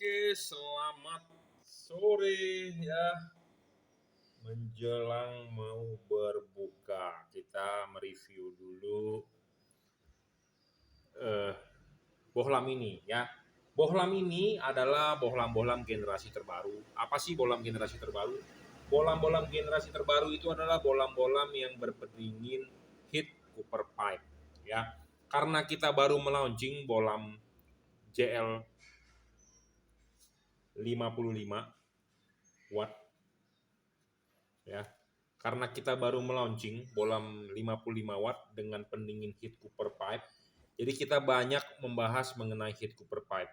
Oke, selamat sore ya. Menjelang mau berbuka, kita mereview dulu eh, Bohlam ini ya. Bohlam ini adalah bohlam-bohlam generasi terbaru. Apa sih bohlam generasi terbaru? Bohlam-bohlam generasi terbaru itu adalah bohlam-bohlam yang berpendingin heat cooper pipe ya. Karena kita baru melaunching bohlam JL 55 watt ya. Karena kita baru melaunching bohlam 55 watt dengan pendingin heat cooper pipe. Jadi kita banyak membahas mengenai heat cooper pipe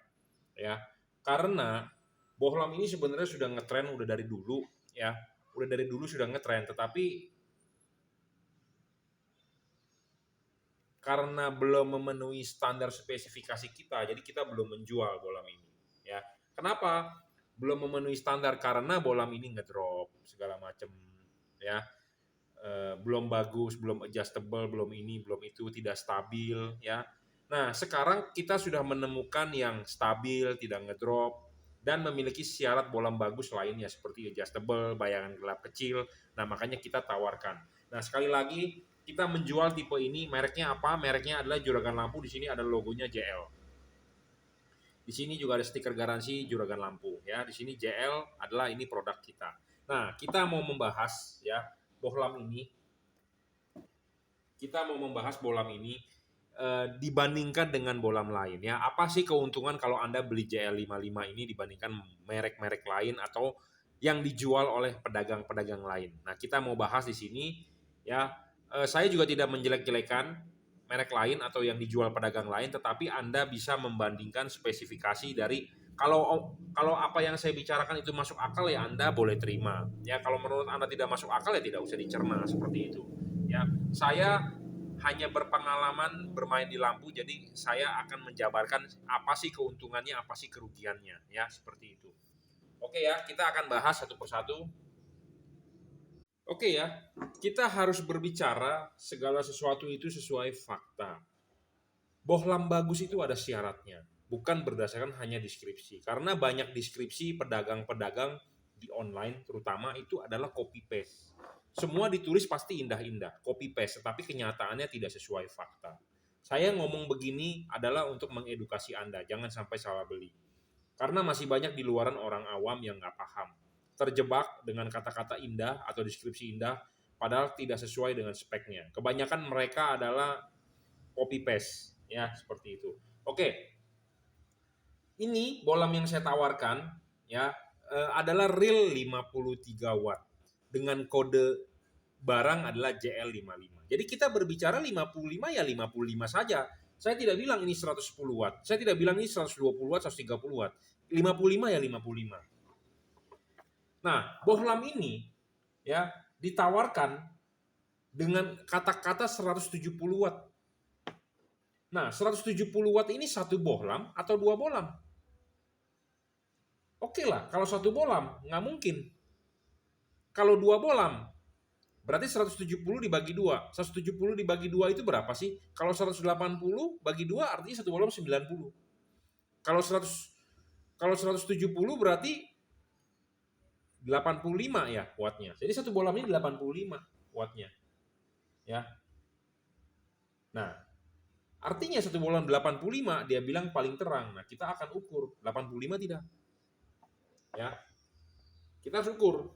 ya. Karena bohlam ini sebenarnya sudah ngetren udah dari dulu ya. Udah dari dulu sudah ngetren, tetapi karena belum memenuhi standar spesifikasi kita, jadi kita belum menjual bohlam ini ya. Kenapa? Belum memenuhi standar karena bohlam ini ngedrop segala macam ya. Belum bagus, belum adjustable, belum ini, belum itu, tidak stabil ya. Nah, sekarang kita sudah menemukan yang stabil, tidak ngedrop, dan memiliki syarat bohlam bagus lainnya seperti adjustable, bayangan gelap kecil. Nah, makanya kita tawarkan. Nah, sekali lagi kita menjual tipe ini, mereknya apa? Mereknya adalah Juragan Lampu. Di sini ada logonya JL. Di sini juga ada stiker garansi Juragan Lampu ya. Di sini JL adalah ini produk kita. Nah, kita mau membahas ya bohlam ini. Kita mau membahas bohlam ini dibandingkan dengan bohlam lain ya. Apa sih keuntungan kalau Anda beli JL55 ini dibandingkan merek-merek lain atau yang dijual oleh pedagang-pedagang lain. Nah, kita mau bahas di sini ya. Saya juga tidak menjelek-jelekan merek lain atau yang dijual pedagang lain, tetapi Anda bisa membandingkan spesifikasi dari kalau apa yang saya bicarakan itu masuk akal ya Anda boleh terima. Ya, kalau menurut Anda tidak masuk akal ya tidak usah dicerna seperti itu. Ya, saya hanya berpengalaman bermain di lampu, jadi saya akan menjabarkan apa sih keuntungannya, apa sih kerugiannya, ya seperti itu. Oke ya, kita akan bahas satu persatu. Oke ya, kita harus berbicara segala sesuatu itu sesuai fakta. Bohlam bagus itu ada syaratnya, bukan berdasarkan hanya deskripsi. Karena banyak deskripsi pedagang-pedagang di online terutama itu adalah copy paste. Semua ditulis pasti indah-indah, copy paste, tetapi kenyataannya tidak sesuai fakta. Saya ngomong begini adalah untuk mengedukasi Anda, jangan sampai salah beli. Karena masih banyak di luaran orang awam yang nggak paham. Terjebak dengan kata-kata indah atau deskripsi indah, padahal tidak sesuai dengan speknya. Kebanyakan mereka adalah copy paste, ya seperti itu. Oke, ini bohlam yang saya tawarkan ya adalah real 53 watt dengan kode barang adalah JL55. Jadi kita berbicara 55 ya 55 saja. Saya tidak bilang ini 110 watt. Saya tidak bilang ini 120 watt, 130 watt. 55 ya 55. Nah, bohlam ini ya ditawarkan dengan kata-kata 170 watt. Nah, 170 watt ini satu bohlam atau dua bohlam? Oke lah, kalau satu bohlam nggak mungkin. Kalau dua bohlam berarti 170 dibagi 2. 170 dibagi 2 itu berapa sih? Kalau 180 bagi 2 artinya satu bohlam 90. Kalau 170 berarti 85 ya wattnya. Jadi satu bohlam ini 85 wattnya. Ya. Nah, artinya satu bohlam 85 dia bilang paling terang. Nah, kita akan ukur 85 tidak. Ya. Kita harus ukur.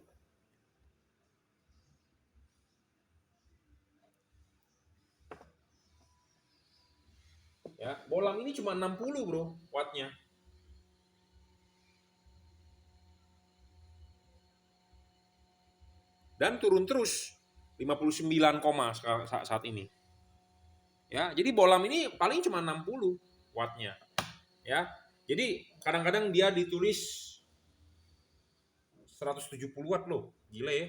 Ya, bohlam ini cuma 60, Bro, wattnya. Dan turun terus 59, saat ini. Ya, jadi bohlam ini paling cuma 60 wattnya. Ya. Jadi kadang-kadang dia ditulis 170 watt loh. Gila ya.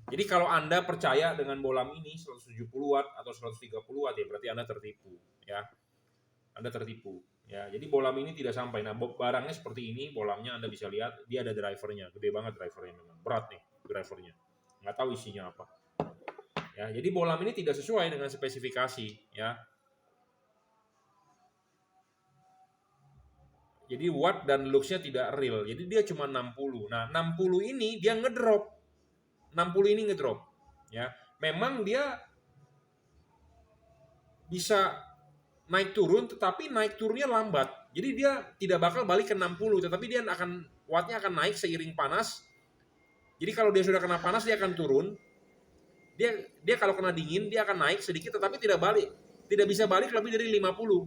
Jadi kalau Anda percaya dengan bohlam ini 170 watt atau 130 watt ya berarti Anda tertipu, ya. Anda tertipu, ya. Jadi bohlam ini tidak sampai. Nah, barangnya seperti ini, bohlamnya Anda bisa lihat dia ada drivernya, gede banget drivernya memang. Berat nih drivernya. Nggak tahu isinya apa. Ya, jadi bohlam ini tidak sesuai dengan spesifikasi, ya. Jadi watt dan luxnya tidak real. Jadi dia cuma 60. Nah, 60 ini dia ngedrop. 60 ini ngedrop. Ya. Memang dia bisa naik turun, tetapi naik turunnya lambat. Jadi dia tidak bakal balik ke 60, tetapi dia akan wattnya akan naik seiring panas. Jadi kalau dia sudah kena panas dia akan turun. Dia dia kalau kena dingin dia akan naik sedikit, tetapi tidak balik. Tidak bisa balik lebih dari 50.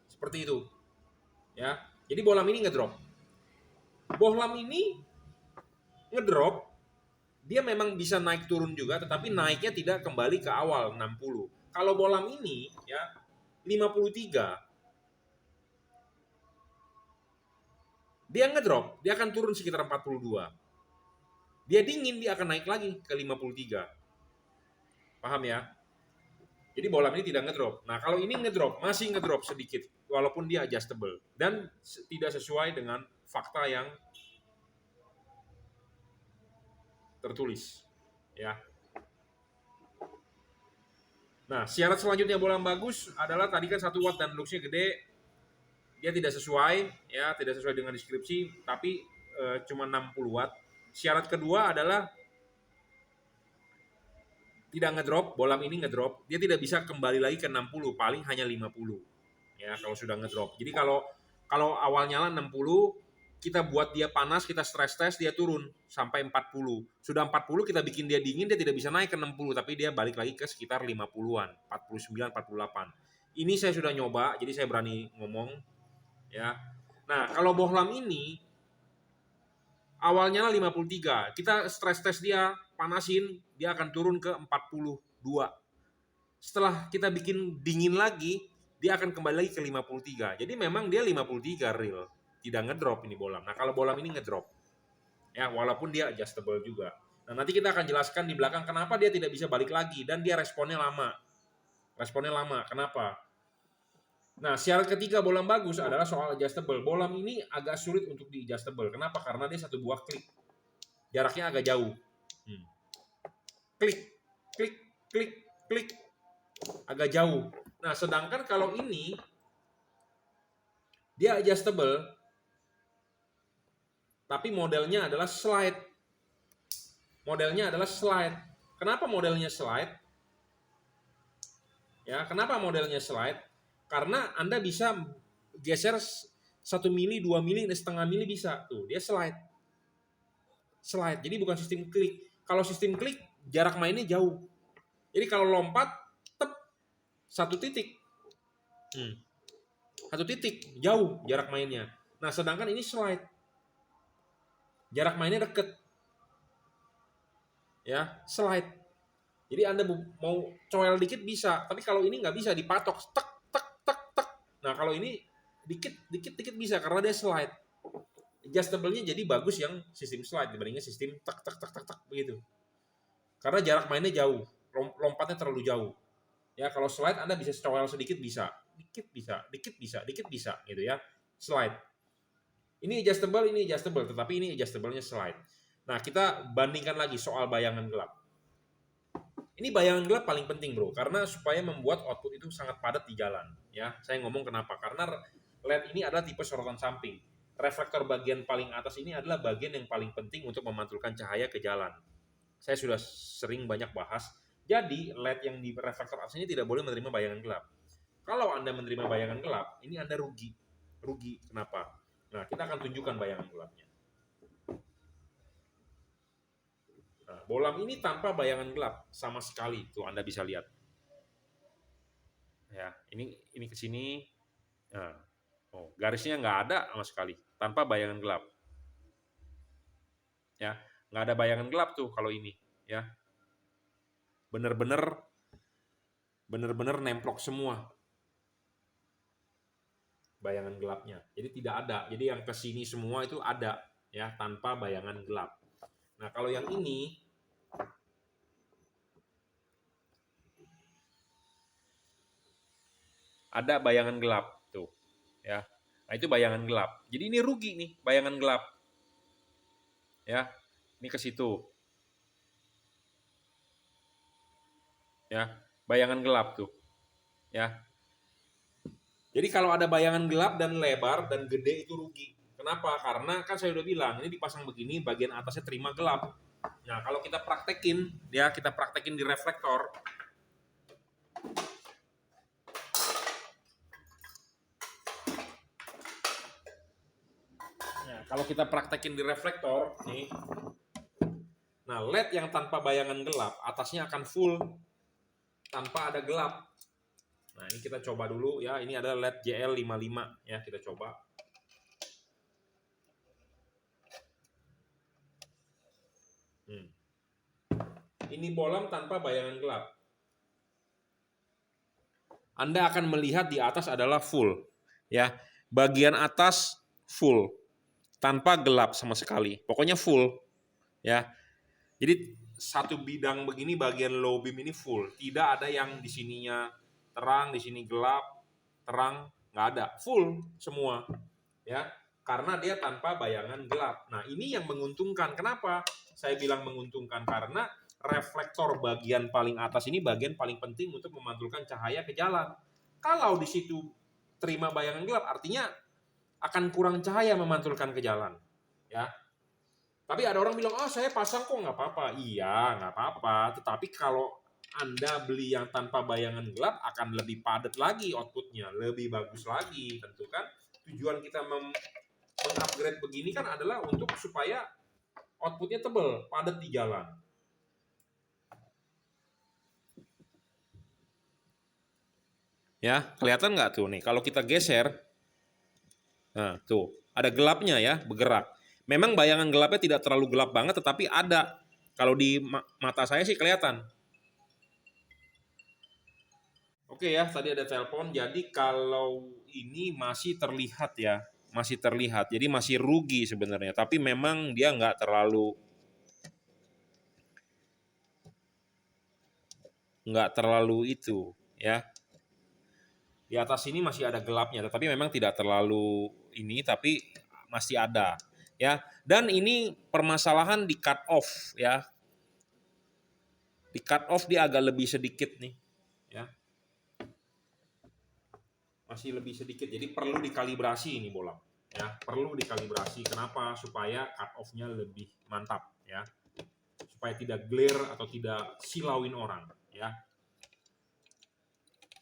Seperti itu. Ya. Jadi bohlam ini ngedrop. Bohlam ini ngedrop, dia memang bisa naik turun juga, tetapi naiknya tidak kembali ke awal 60. Kalau bohlam ini ya 53, dia ngedrop, dia akan turun sekitar 42. Dia dingin, dia akan naik lagi ke 53. Paham ya? Jadi bohlam ini tidak ngedrop. Nah, kalau ini ngedrop, masih ngedrop sedikit walaupun dia adjustable dan tidak sesuai dengan fakta yang tertulis, ya. Nah, syarat selanjutnya bohlam bagus adalah tadi kan 1 watt dan luxnya gede, dia tidak sesuai, ya, tidak sesuai dengan deskripsi, tapi cuma 60 watt. Syarat kedua adalah tidak ngedrop, bohlam ini ngedrop, dia tidak bisa kembali lagi ke 60, paling hanya 50. Ya, kalau sudah ngedrop. Jadi kalau kalau awal nyala 60, kita buat dia panas, kita stress test, dia turun sampai 40. Sudah 40 kita bikin dia dingin, dia tidak bisa naik ke 60, tapi dia balik lagi ke sekitar 50-an, 49, 48. Ini saya sudah nyoba, jadi saya berani ngomong, ya. Nah, kalau bohlam ini awalnya 53, kita stress test dia, panasin, dia akan turun ke 42. Setelah kita bikin dingin lagi, dia akan kembali lagi ke 53. Jadi memang dia 53 real, tidak ngedrop ini bohlam. Nah, kalau bohlam ini ngedrop. Ya, walaupun dia adjustable juga. Nah, nanti kita akan jelaskan di belakang kenapa dia tidak bisa balik lagi dan dia responnya lama. Responnya lama. Kenapa? Nah, syarat ketiga bohlam bagus adalah soal adjustable. Bohlam ini agak sulit untuk di adjustable. Kenapa? Karena dia satu buah klik. Jaraknya agak jauh. Klik, klik, klik, klik. Agak jauh. Nah, sedangkan kalau ini dia adjustable, tapi modelnya adalah slide. Modelnya adalah slide. Kenapa modelnya slide? Ya, kenapa modelnya slide? Karena Anda bisa geser 1 mili, 2 mili, setengah mili bisa. Tuh, dia slide. Slide. Jadi bukan sistem klik. Kalau sistem klik, jarak mainnya jauh. Jadi kalau lompat, tep, 1 titik. 1 titik, jauh jarak mainnya. Nah, sedangkan ini slide. Jarak mainnya deket. Ya, slide. Jadi Anda mau coel dikit bisa, tapi kalau ini nggak bisa, dipatok, tek, tek, tek, tek. Nah, kalau ini dikit, dikit, dikit bisa karena dia slide. Adjustable-nya jadi bagus yang sistem slide dibandingnya sistem tek, tek, tek, tek, tek begitu. Karena jarak mainnya jauh, lompatnya terlalu jauh. Ya, kalau slide Anda bisa coel sedikit bisa, dikit bisa, dikit bisa, dikit bisa gitu ya. Slide. Ini adjustable, tetapi ini adjustable-nya slide. Nah, kita bandingkan lagi soal bayangan gelap. Ini bayangan gelap paling penting, bro, karena supaya membuat output itu sangat padat di jalan. Ya, saya ngomong kenapa? Karena LED ini adalah tipe sorotan samping. Reflektor bagian paling atas ini adalah bagian yang paling penting untuk memantulkan cahaya ke jalan. Saya sudah sering banyak bahas. Jadi LED yang di reflektor atas ini tidak boleh menerima bayangan gelap. Kalau Anda menerima bayangan gelap, ini Anda rugi. Rugi. Kenapa? Nah, kita akan tunjukkan bayangan gelapnya. Nah, bohlam ini tanpa bayangan gelap sama sekali, tuh Anda bisa lihat. Ya, ini ke sini. Nah, garisnya nggak ada sama sekali, tanpa bayangan gelap. Ya, nggak ada bayangan gelap tuh kalau ini. Ya, bener-bener nemplok semua bayangan gelapnya. Jadi tidak ada. Jadi yang ke sini semua itu ada, ya, tanpa bayangan gelap. Nah, kalau yang ini ada bayangan gelap tuh, ya. Nah, itu bayangan gelap. Jadi ini rugi nih bayangan gelap. Ya. Ini ke situ. Ya, bayangan gelap tuh. Ya. Jadi kalau ada bayangan gelap dan lebar dan gede itu rugi. Kenapa? Karena kan saya udah bilang ini dipasang begini, bagian atasnya terima gelap. Nah kalau kita praktekin, ya kita praktekin di reflektor. Nah kalau kita praktekin di reflektor, nih, nah LED yang tanpa bayangan gelap atasnya akan full tanpa ada gelap. Nah ini kita coba dulu ya, ini ada LED JL55 ya, kita coba. Ini bolam tanpa bayangan gelap. Anda akan melihat di atas adalah full ya. Bagian atas full tanpa gelap sama sekali. Pokoknya full ya. Jadi satu bidang begini bagian low beam ini full. Tidak ada yang di sininya terang, di sini gelap, terang, nggak ada. Full semua ya. Karena dia tanpa bayangan gelap. Nah, ini yang menguntungkan. Kenapa? Saya bilang menguntungkan karena reflektor bagian paling atas ini bagian paling penting untuk memantulkan cahaya ke jalan. Kalau di situ terima bayangan gelap, artinya akan kurang cahaya memantulkan ke jalan. Ya. Tapi ada orang bilang, oh saya pasang kok nggak apa-apa. Iya, nggak apa-apa. Tetapi kalau Anda beli yang tanpa bayangan gelap akan lebih padat lagi outputnya, lebih bagus lagi. Tentu kan tujuan kita mengupgrade begini kan adalah untuk supaya outputnya tebal, padat di jalan. Ya, kelihatan nggak tuh nih? Kalau kita geser, nah tuh ada gelapnya ya, bergerak. Memang bayangan gelapnya tidak terlalu gelap banget, tetapi ada. Kalau di mata saya sih kelihatan. Oke ya, tadi ada telepon. Jadi kalau ini masih terlihat ya, masih terlihat. Jadi masih rugi sebenarnya. Tapi memang dia nggak terlalu itu ya. Di atas ini masih ada gelapnya, tetapi memang tidak terlalu ini, tapi masih ada ya. Dan ini permasalahan di cut off ya. Di cut off dia agak lebih sedikit nih ya. Masih lebih sedikit, jadi perlu dikalibrasi ini bola ya, perlu dikalibrasi. Kenapa? Supaya cut off-nya lebih mantap ya, supaya tidak glare atau tidak silauin orang ya.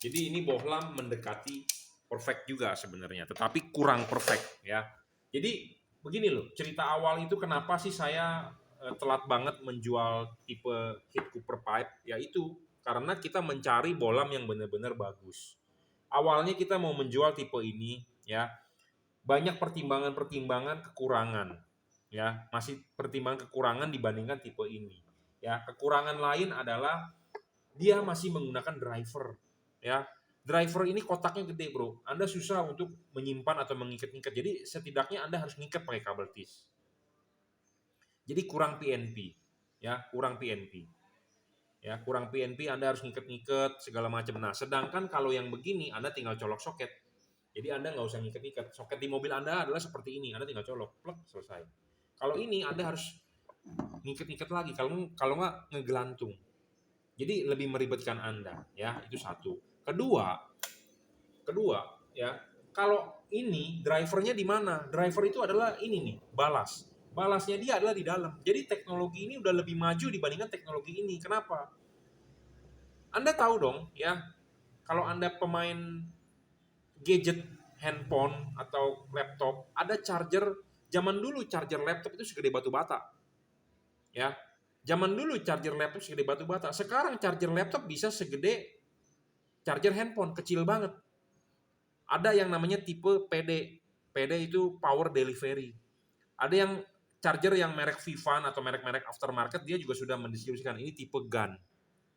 Jadi ini bohlam mendekati perfect juga sebenarnya, tetapi kurang perfect ya. Jadi begini loh, cerita awal itu kenapa sih saya telat banget menjual tipe Heat Cooper Pipe, yaitu karena kita mencari bohlam yang benar-benar bagus. Awalnya kita mau menjual tipe ini ya, banyak pertimbangan-pertimbangan kekurangan ya, masih pertimbangan kekurangan dibandingkan tipe ini ya. Kekurangan lain adalah dia masih menggunakan driver ya. Driver ini kotaknya gede bro, Anda susah untuk menyimpan atau mengikat-ikat, jadi setidaknya Anda harus ngikat pakai kabel tis. Jadi kurang PNP ya, kurang PNP ya, kurang PNP. Anda harus ngikat-ngikat segala macam. Nah sedangkan kalau yang begini Anda tinggal colok soket, jadi Anda nggak usah ngikat-ngikat. Soket di mobil Anda adalah seperti ini, Anda tinggal colok, plek, selesai. Kalau ini Anda harus ngikat-ngikat lagi, kalau nggak ngegelantung. Jadi lebih meribetkan Anda ya, itu satu. Kedua ya, kalau ini drivernya di mana? Driver itu adalah ini nih, balas. Balasnya dia adalah di dalam. Jadi teknologi ini udah lebih maju dibandingkan teknologi ini. Kenapa? Anda tahu dong ya, kalau Anda pemain gadget, handphone atau laptop, ada charger. Zaman dulu charger laptop itu segede batu bata. Ya. Zaman dulu charger laptop segede batu bata. Sekarang charger laptop bisa segede charger handphone, kecil banget. Ada yang namanya tipe PD. PD itu power delivery. Ada yang charger yang merek Vivan atau merek-merek aftermarket, dia juga sudah mendistribusikan ini tipe GaN,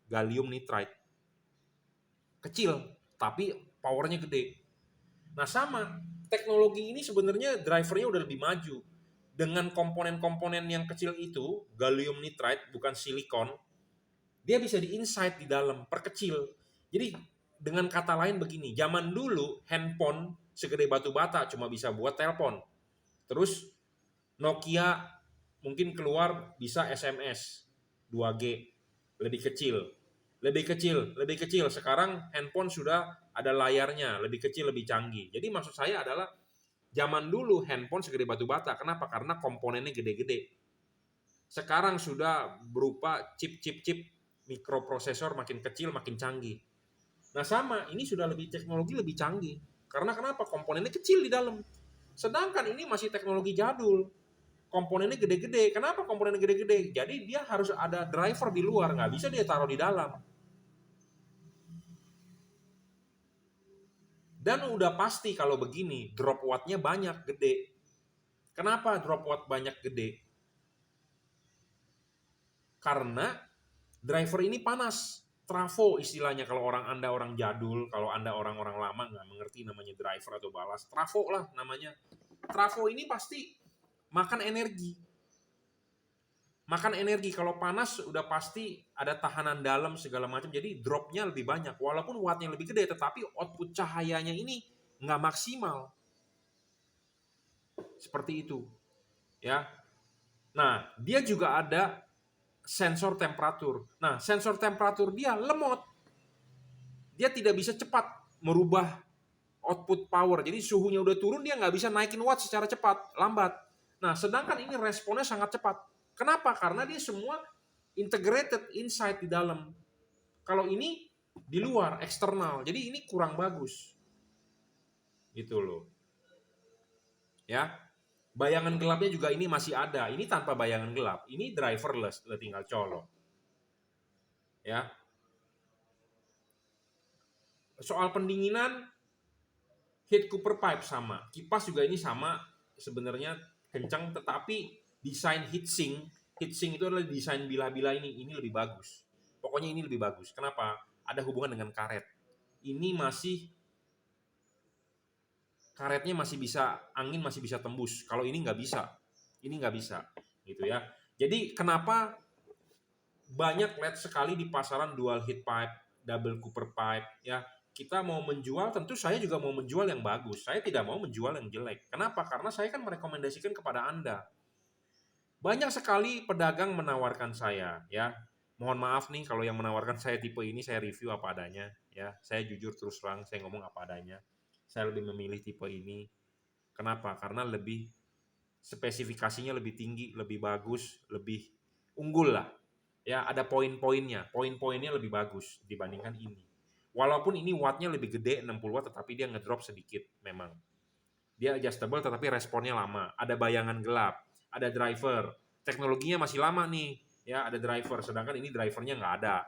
gallium nitride. Kecil, tapi powernya gede. Nah sama, teknologi ini sebenarnya drivernya udah lebih maju. Dengan komponen-komponen yang kecil itu, gallium nitride bukan silikon, dia bisa di-inside di dalam, perkecil. Jadi dengan kata lain begini, zaman dulu handphone segede batu bata cuma bisa buat telepon. Terus Nokia mungkin keluar bisa SMS 2G, lebih kecil. Sekarang handphone sudah ada layarnya, lebih kecil, lebih canggih. Jadi maksud saya adalah zaman dulu handphone segede batu bata. Kenapa? Karena komponennya gede-gede. Sekarang sudah berupa chip mikroprosesor makin kecil, makin canggih. Nah sama, ini sudah lebih teknologi lebih canggih. Karena kenapa? Komponennya kecil di dalam. Sedangkan ini masih teknologi jadul. Komponennya gede-gede. Kenapa komponennya gede-gede? Jadi dia harus ada driver di luar, nggak bisa dia taruh di dalam. Dan udah pasti kalau begini, drop watt-nya banyak, gede. Kenapa drop watt banyak, gede? Karena driver ini panas. Trafo istilahnya kalau Anda orang jadul, kalau Anda orang-orang lama nggak mengerti namanya driver atau balas. Trafo lah namanya. Trafo ini pasti makan energi. Makan energi, kalau panas udah pasti ada tahanan dalam segala macam, jadi dropnya lebih banyak. Walaupun wattnya lebih gede, tetapi output cahayanya ini nggak maksimal. Seperti itu. Ya. Nah, dia juga ada sensor temperatur. Nah, sensor temperatur dia lemot. Dia tidak bisa cepat merubah output power. Jadi suhunya udah turun, dia nggak bisa naikin watt secara cepat, lambat. Nah, sedangkan ini responnya sangat cepat. Kenapa? Karena dia semua integrated inside di dalam. Kalau ini di luar, eksternal. Jadi ini kurang bagus. Gitu loh. Ya. Bayangan gelapnya juga ini masih ada. Ini tanpa bayangan gelap. Ini driverless, tinggal colok. Ya. Soal pendinginan, heat cooper pipe sama. Kipas juga ini sama, sebenarnya kencang, tetapi desain heatsink itu adalah desain bila-bila ini lebih bagus. Pokoknya ini lebih bagus. Kenapa? Ada hubungan dengan karet. Ini karetnya masih bisa, angin masih bisa tembus. Kalau ini nggak bisa. Ini nggak bisa. Gitu ya. Jadi kenapa banyak LED sekali di pasaran dual heat pipe, double cooper pipe, ya. Kita mau menjual, tentu saya juga mau menjual yang bagus. Saya tidak mau menjual yang jelek. Kenapa? Karena saya kan merekomendasikan kepada Anda. Banyak sekali pedagang menawarkan saya, ya. Mohon maaf nih kalau yang menawarkan saya tipe ini, saya review apa adanya, ya. Saya jujur terus terang, saya ngomong apa adanya. Saya lebih memilih tipe ini. Kenapa? Karena lebih spesifikasinya lebih tinggi, lebih bagus, lebih unggul lah. Ya, ada poin-poinnya. Poin-poinnya lebih bagus dibandingkan ini. Walaupun ini wattnya lebih gede 60 watt, tetapi dia ngedrop sedikit memang. Dia adjustable tetapi responnya lama. Ada bayangan gelap, ada driver. Teknologinya masih lama nih, ya ada driver. Sedangkan ini drivernya nggak ada.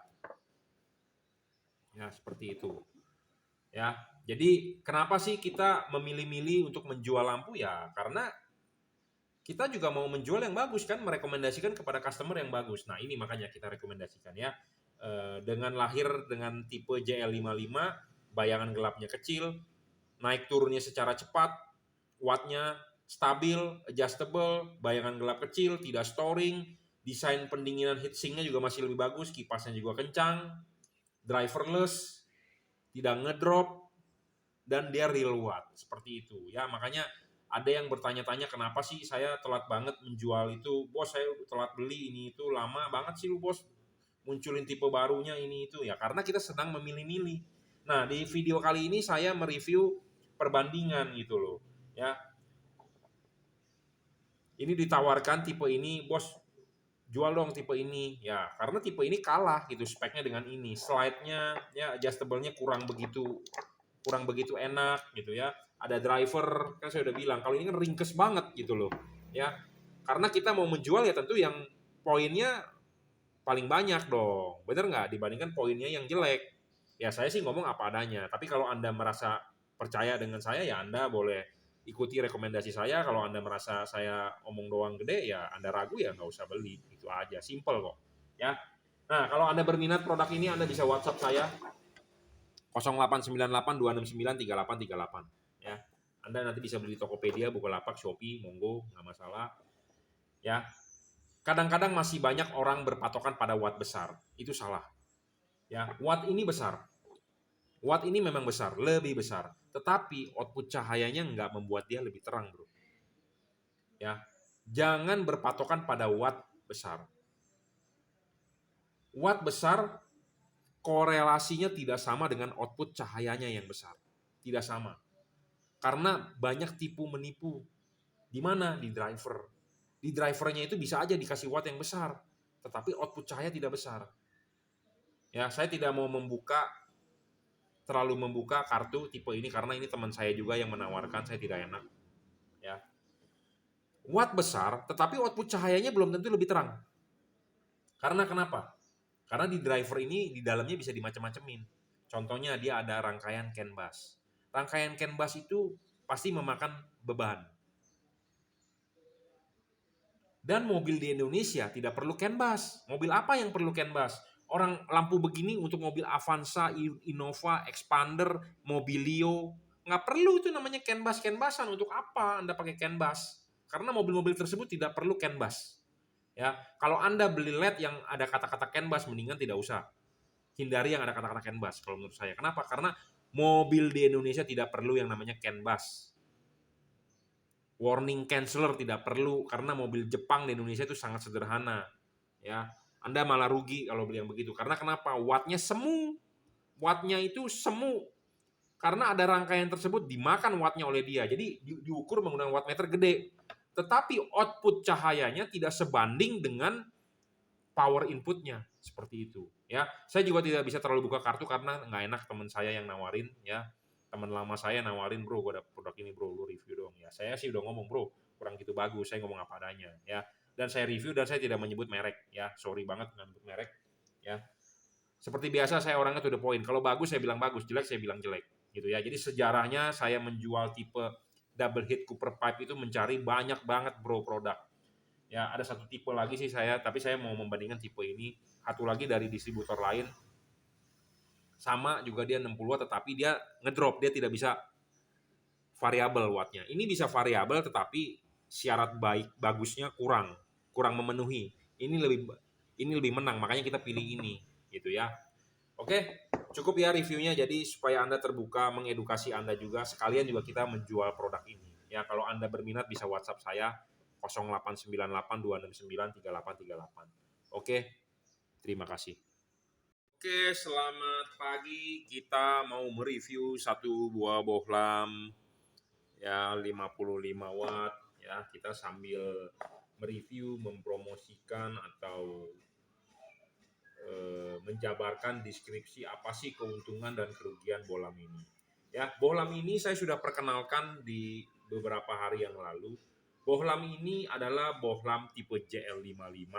Ya seperti itu. Ya, jadi kenapa sih kita memilih-milih untuk menjual lampu ya? Karena kita juga mau menjual yang bagus kan, merekomendasikan kepada customer yang bagus. Nah ini makanya kita rekomendasikan ya. Dengan lahir dengan tipe JL55, bayangan gelapnya kecil, naik turunnya secara cepat, wattnya stabil, adjustable, bayangan gelap kecil, tidak storing, desain pendinginan heatsinknya juga masih lebih bagus, kipasnya juga kencang, driverless, tidak ngedrop, dan dia real watt, seperti itu ya. Makanya ada yang bertanya-tanya kenapa sih saya telat banget menjual itu, bos, saya telat beli ini itu, lama banget sih lu bos munculin tipe barunya ini itu ya, karena kita sedang memilih-milih. Nah di video kali ini saya mereview perbandingan gitu loh ya. Ini ditawarkan tipe ini, bos jual dong tipe ini ya, karena tipe ini kalah gitu speknya dengan ini, slide-nya ya, adjustable-nya kurang begitu enak gitu ya. Ada driver, kan saya udah bilang kalau ini kan ringkes banget gitu loh ya. Karena kita mau menjual ya tentu yang poinnya paling banyak dong, bener nggak, dibandingkan poinnya yang jelek. Ya saya sih ngomong apa adanya, tapi kalau Anda merasa percaya dengan saya ya Anda boleh ikuti rekomendasi saya. Kalau Anda merasa saya omong doang gede ya Anda ragu ya nggak usah beli, itu aja, simple kok ya. Nah kalau Anda berminat produk ini Anda bisa WhatsApp saya 0898-269-3838 ya. Anda nanti bisa beli di Tokopedia, Bukalapak, Shopee, monggo, nggak masalah ya. Kadang-kadang masih banyak orang berpatokan pada watt besar. Itu salah. Ya, watt ini besar. Watt ini memang besar, lebih besar. Tetapi output cahayanya nggak membuat dia lebih terang, bro. Ya, jangan berpatokan pada watt besar. Watt besar korelasinya tidak sama dengan output cahayanya yang besar. Tidak sama. Karena banyak tipu menipu. Di mana? Di driver. Di drivernya itu bisa aja dikasih watt yang besar, tetapi output cahaya tidak besar. Ya, saya tidak mau terlalu membuka kartu tipe ini karena ini teman saya juga yang menawarkan, saya tidak enak. Ya. Watt besar, tetapi output cahayanya belum tentu lebih terang. Karena kenapa? Karena di driver ini di dalamnya bisa dimacam-macamin. Contohnya dia ada rangkaian CAN bus. Rangkaian CAN bus itu pasti memakan beban. Dan mobil di Indonesia tidak perlu CAN bus. Mobil apa yang perlu CAN bus? Orang lampu begini untuk mobil Avanza, Innova, Expander, Mobilio, nggak perlu itu namanya CAN bus. CAN busan untuk apa Anda pakai CAN bus? Karena mobil-mobil tersebut tidak perlu CAN bus. Ya, kalau Anda beli LED yang ada kata-kata CAN bus, mendingan tidak usah. Hindari yang ada kata-kata CAN bus kalau menurut saya. Kenapa? Karena mobil di Indonesia tidak perlu yang namanya CAN bus. Warning canceller tidak perlu karena mobil Jepang di Indonesia itu sangat sederhana. Ya, Anda malah rugi kalau beli yang begitu. Karena kenapa? Wattnya semu. Wattnya itu semu. Karena ada rangkaian tersebut dimakan wattnya oleh dia. Jadi diukur menggunakan wattmeter gede. Tetapi output cahayanya tidak sebanding dengan power inputnya seperti itu. Ya, saya juga tidak bisa terlalu buka kartu karena nggak enak teman saya yang nawarin. Ya, teman lama saya nawarin, bro, gue ada produk ini, bro, lu review dong. Ya, saya sih udah ngomong, bro, kurang gitu bagus. Saya ngomong apa adanya. Ya, dan saya review dan saya tidak menyebut merek. Ya, sorry banget nggak menyebut merek. Ya, seperti biasa saya orangnya to the point. Kalau bagus saya bilang bagus, jelek saya bilang jelek. Gitu ya. Jadi sejarahnya saya menjual tipe double heat Cooper pipe itu mencari banyak banget, bro, produk. Ya, ada satu tipe lagi sih tapi saya mau membandingkan tipe ini. Satu lagi dari distributor lain, sama juga dia 60 watt, tetapi dia ngedrop, dia tidak bisa variabel wattnya. Ini bisa variabel, tetapi syarat bagusnya kurang memenuhi. Ini lebih menang, makanya kita pilih ini, gitu ya. Oke, cukup ya reviewnya. Jadi supaya Anda terbuka, mengedukasi Anda juga, sekalian juga kita menjual produk ini. Ya, kalau Anda berminat bisa WhatsApp saya 0898 269 3838. Oke, terima kasih. Oke, selamat pagi. Kita mau mereview satu buah bohlam ya 55 watt ya. Kita sambil mereview, mempromosikan atau menjabarkan deskripsi apa sih keuntungan dan kerugian bohlam ini. Ya, bohlam ini saya sudah perkenalkan di beberapa hari yang lalu. Bohlam ini adalah bohlam tipe JL55.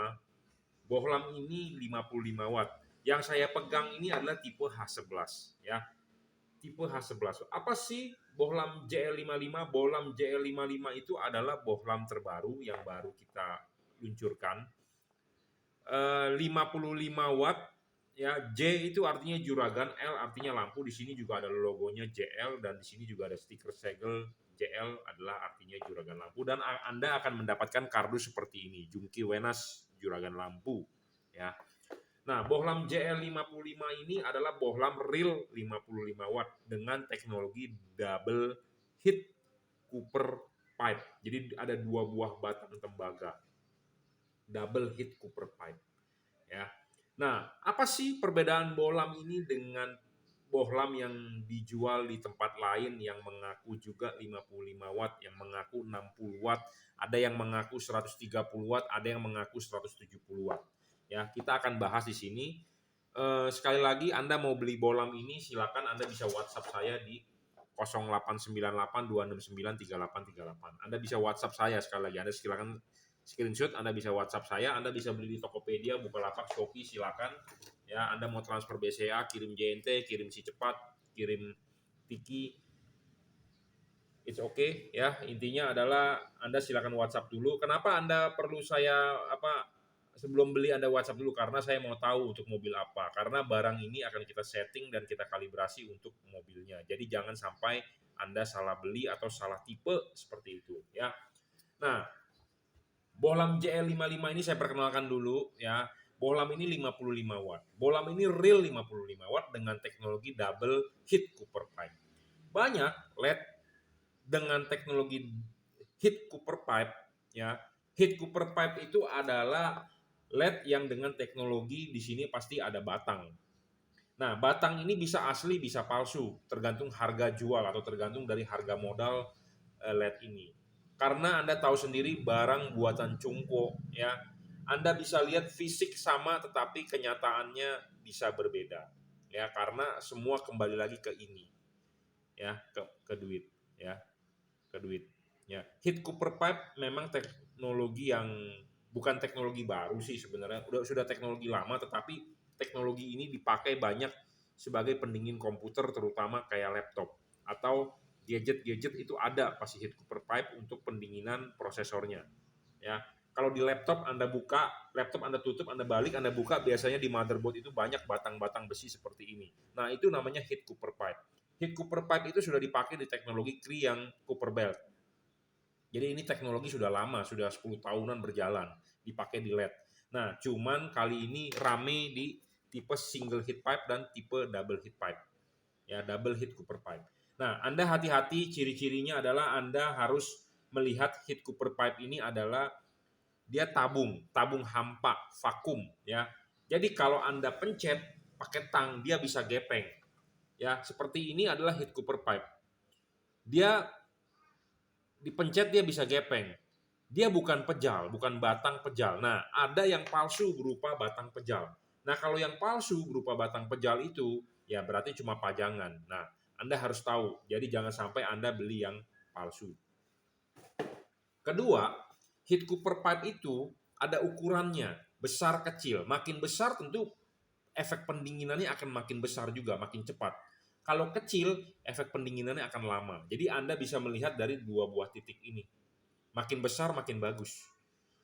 Bohlam ini 55 watt. Yang saya pegang ini adalah tipe H11 ya. Tipe H11. Apa sih bohlam JL55? Bohlam JL55 itu adalah bohlam terbaru yang baru kita luncurkan. 55 watt ya. J itu artinya juragan, L artinya lampu. Di sini juga ada logonya JL dan di sini juga ada stiker segel. JL adalah artinya juragan lampu dan Anda akan mendapatkan kardus seperti ini, Jungki Wenas juragan lampu ya. Nah, bohlam JL55 ini adalah bohlam real 55 watt dengan teknologi double heat Cooper pipe. Jadi ada dua buah batang tembaga. Double heat Cooper pipe. Ya. Nah, apa sih perbedaan bohlam ini dengan bohlam yang dijual di tempat lain yang mengaku juga 55 watt, yang mengaku 60 watt, ada yang mengaku 130 watt, ada yang mengaku 170 watt. Ya, kita akan bahas di sini. Sekali lagi Anda mau beli bohlam ini silakan Anda bisa WhatsApp saya di 0898 269 3838. Anda bisa WhatsApp saya sekali lagi. Anda silakan screenshot, Anda bisa WhatsApp saya, Anda bisa beli di Tokopedia, Bukalapak, Shopee, silakan. Ya, Anda mau transfer BCA, kirim JNT, kirim si cepat, kirim Tiki, it's okay ya. Intinya adalah Anda silakan WhatsApp dulu. Kenapa Anda perlu saya sebelum beli Anda WhatsApp dulu? Karena saya mau tahu untuk mobil apa. Karena barang ini akan kita setting dan kita kalibrasi untuk mobilnya. Jadi jangan sampai Anda salah beli atau salah tipe seperti itu ya. Nah, bohlam JL55 ini saya perkenalkan dulu ya. Bohlam ini 55 watt. Bohlam ini real 55 watt dengan teknologi double heat Cooper pipe. Banyak LED dengan teknologi heat Cooper pipe ya. Heat Cooper pipe itu adalah LED yang dengan teknologi di sini pasti ada batang. Nah, batang ini bisa asli, bisa palsu, tergantung harga jual atau tergantung dari harga modal LED ini. Karena Anda tahu sendiri barang buatan Cungko ya, Anda bisa lihat fisik sama tetapi kenyataannya bisa berbeda. Ya, karena semua kembali lagi ke ini ya, ke duit ya, ke duit. Ya, heat copper pipe memang teknologi yang bukan teknologi baru sih sebenarnya, sudah teknologi lama, tetapi teknologi ini dipakai banyak sebagai pendingin komputer terutama kayak laptop atau gadget-gadget itu ada pasti heat copper pipe untuk pendinginan prosesornya. Ya, kalau di laptop Anda buka, laptop Anda tutup, Anda balik, Anda buka, biasanya di motherboard itu banyak batang-batang besi seperti ini. Nah, itu namanya heat copper pipe. Heat copper pipe itu sudah dipakai di teknologi Cree yang copper belt. Jadi ini teknologi sudah lama, sudah 10 tahunan berjalan, dipakai di LED. Nah, cuman kali ini rame di tipe single heat pipe dan tipe double heat pipe. Ya, double heat copper pipe. Nah, Anda hati-hati, ciri-cirinya adalah Anda harus melihat heat copper pipe ini adalah dia tabung hampa, vakum ya. Jadi kalau Anda pencet pakai tang, dia bisa gepeng. Ya, seperti ini adalah heat copper pipe. Dia dipencet dia bisa gepeng. Dia bukan pejal, bukan batang pejal. Nah, ada yang palsu berupa batang pejal. Nah, kalau yang palsu berupa batang pejal itu, ya berarti cuma pajangan. Nah, Anda harus tahu. Jadi jangan sampai Anda beli yang palsu. Kedua, heat cooper pipe itu ada ukurannya, besar kecil. Makin besar tentu efek pendinginannya akan makin besar juga, makin cepat. Kalau kecil, efek pendinginannya akan lama. Jadi Anda bisa melihat dari dua buah titik ini. Makin besar makin bagus.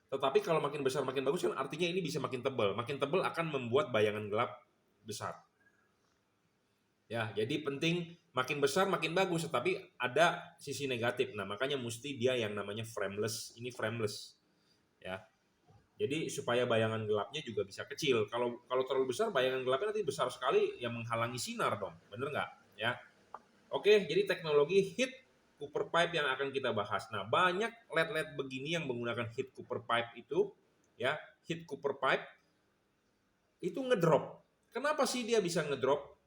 Tetapi kalau makin besar makin bagus kan artinya ini bisa makin tebal. Makin tebal akan membuat bayangan gelap besar. Ya, jadi penting makin besar makin bagus, tetapi ada sisi negatif. Nah, makanya mesti dia yang namanya frameless. Ini frameless. Ya. Jadi supaya bayangan gelapnya juga bisa kecil. Kalau terlalu besar bayangan gelapnya nanti besar sekali yang menghalangi sinar dong. Bener nggak? Ya. Oke, jadi teknologi heat cooper pipe yang akan kita bahas. Nah, banyak LED-LED begini yang menggunakan heat cooper pipe itu, ya, heat cooper pipe itu ngedrop. Kenapa sih dia bisa ngedrop?